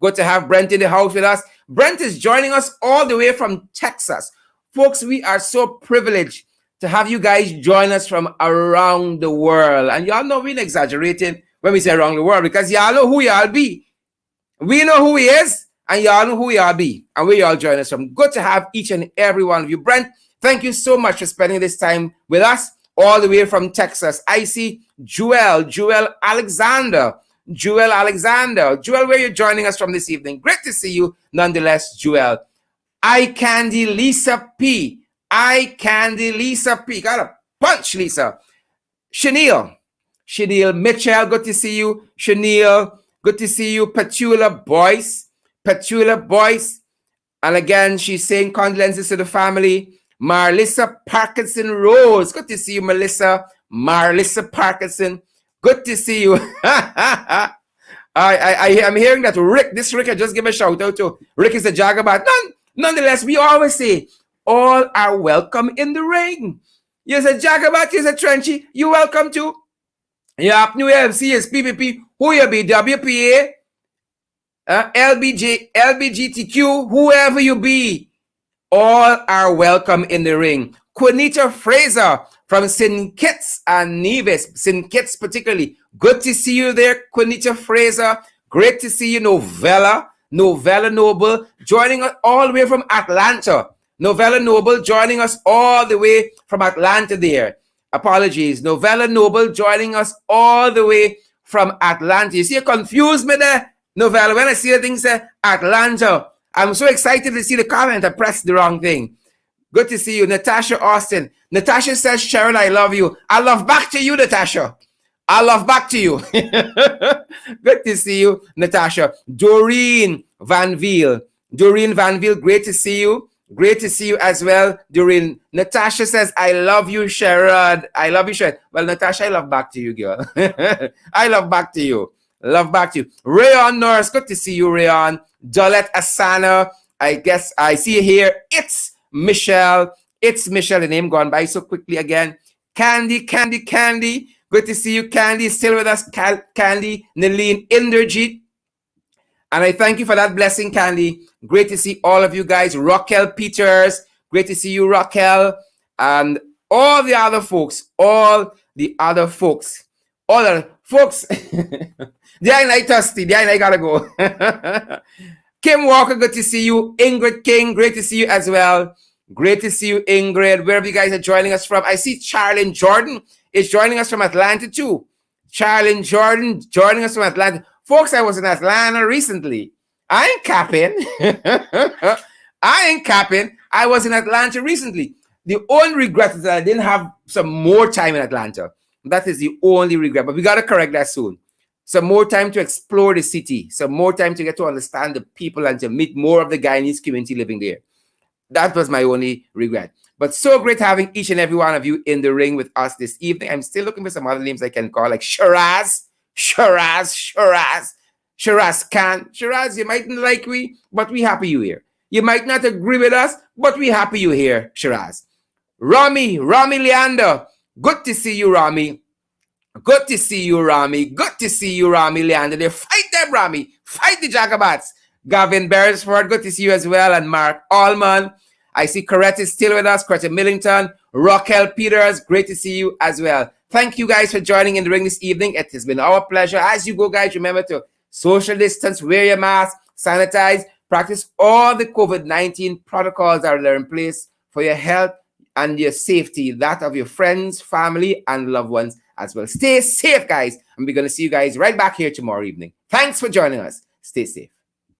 Good to have Brent in the house with us. Brent is joining us all the way from Texas. Folks, we are so privileged to have you guys join us from around the world. And y'all know we're not exaggerating when we say around the world because y'all know who y'all be. We know who he is. And y'all know who y'all be and where y'all join us from. Good to have each and every one of you. Brent, thank you so much for spending this time with us all the way from Texas. I see Joel Alexander. Joel, where you're joining us from this evening. Great to see you nonetheless, Joel. Eye Candy Lisa P. Got a punch, Lisa. Chanel Chanel Mitchell, good to see you. Chanel, good to see you. Petula Boyce. And again, she's saying condolences to the family. Marlissa Parkinson Rose, good to see you, Melissa. Marlissa Parkinson, good to see you. I'm hearing that Rick, I just give a shout out to. Rick is a Jagabat. Nonetheless, we always say, all are welcome in the ring. You're a Jagabat, you're a Trenchy, you're welcome to. Yep, New FCS, PPP, who you be, WPA, LBGTQ, whoever you be, all are welcome in the ring. Quinita Fraser from St. Kitts and Nevis, St. Kitts particularly. Good to see you there, Quinita Fraser. Great to see you, Novella Noble, joining us all the way from Atlanta. Novella Noble joining us all the way from Atlanta there. Apologies. Novella Noble joining us all the way from Atlanta. You see, you confused me there, Novella. When I see the thing say Atlanta, I'm so excited to see the comment. I pressed the wrong thing. Good to see you. Natasha Austin. Natasha says, Sharon, I love you. I love back to you, Natasha. I love back to you. Good to see you, Natasha. Doreen Van Veal, great to see you. Great to see you as well, Doreen. Natasha says, I love you, Sharon. I love you, Sharon. Well, Natasha, I love back to you, girl. I love back to you. Love back to you. Rayon Norris, good to see you, Rayon. Jolette Asana, I guess I see you here. It's Michelle. The name gone by so quickly again. Candy. Good to see you, Candy. Still with us, Candy. Naleen Inderjeet. And I thank you for that blessing, Candy. Great to see all of you guys. Raquel Peters. Great to see you, Raquel. And all the other folks. The I thirsty. I gotta go. Kim Walker, good to see you. Ingrid King, great to see you as well. Great to see you, Ingrid. Wherever you guys are joining us from. I see Charlene Jordan is joining us from Atlanta too. Charlene Jordan joining us from Atlanta. Folks, I was in Atlanta recently. I ain't capping. I was in Atlanta recently. The only regret is that I didn't have some more time in Atlanta. That is the only regret. But we got to correct that soon. Some more time to explore the city. Some more time to get to understand the people and to meet more of the Guyanese community living there. That was my only regret. But so great having each and every one of you in the ring with us this evening. I'm still looking for some other names I can call, like Shiraz Khan. Shiraz, you mightn't like we, but we happy you here. You might not agree with us, but we happy you here, Shiraz. Rami Leander. Good to see you, Rami. Good to see you, Rami Leander. They fight them, Rami. Fight the Jagabats. Gavin Beresford, good to see you as well. And Mark Allman. I see Coretta is still with us. Coretta Millington. Raquel Peters, great to see you as well. Thank you guys for joining in the ring this evening. It has been our pleasure. As you go, guys, remember to social distance, wear your mask, sanitize, practice all the COVID-19 protocols that are in place for your health and your safety, that of your friends, family, and loved ones as well. Stay safe, guys. And we're going to see you guys right back here tomorrow evening. Thanks for joining us. Stay safe.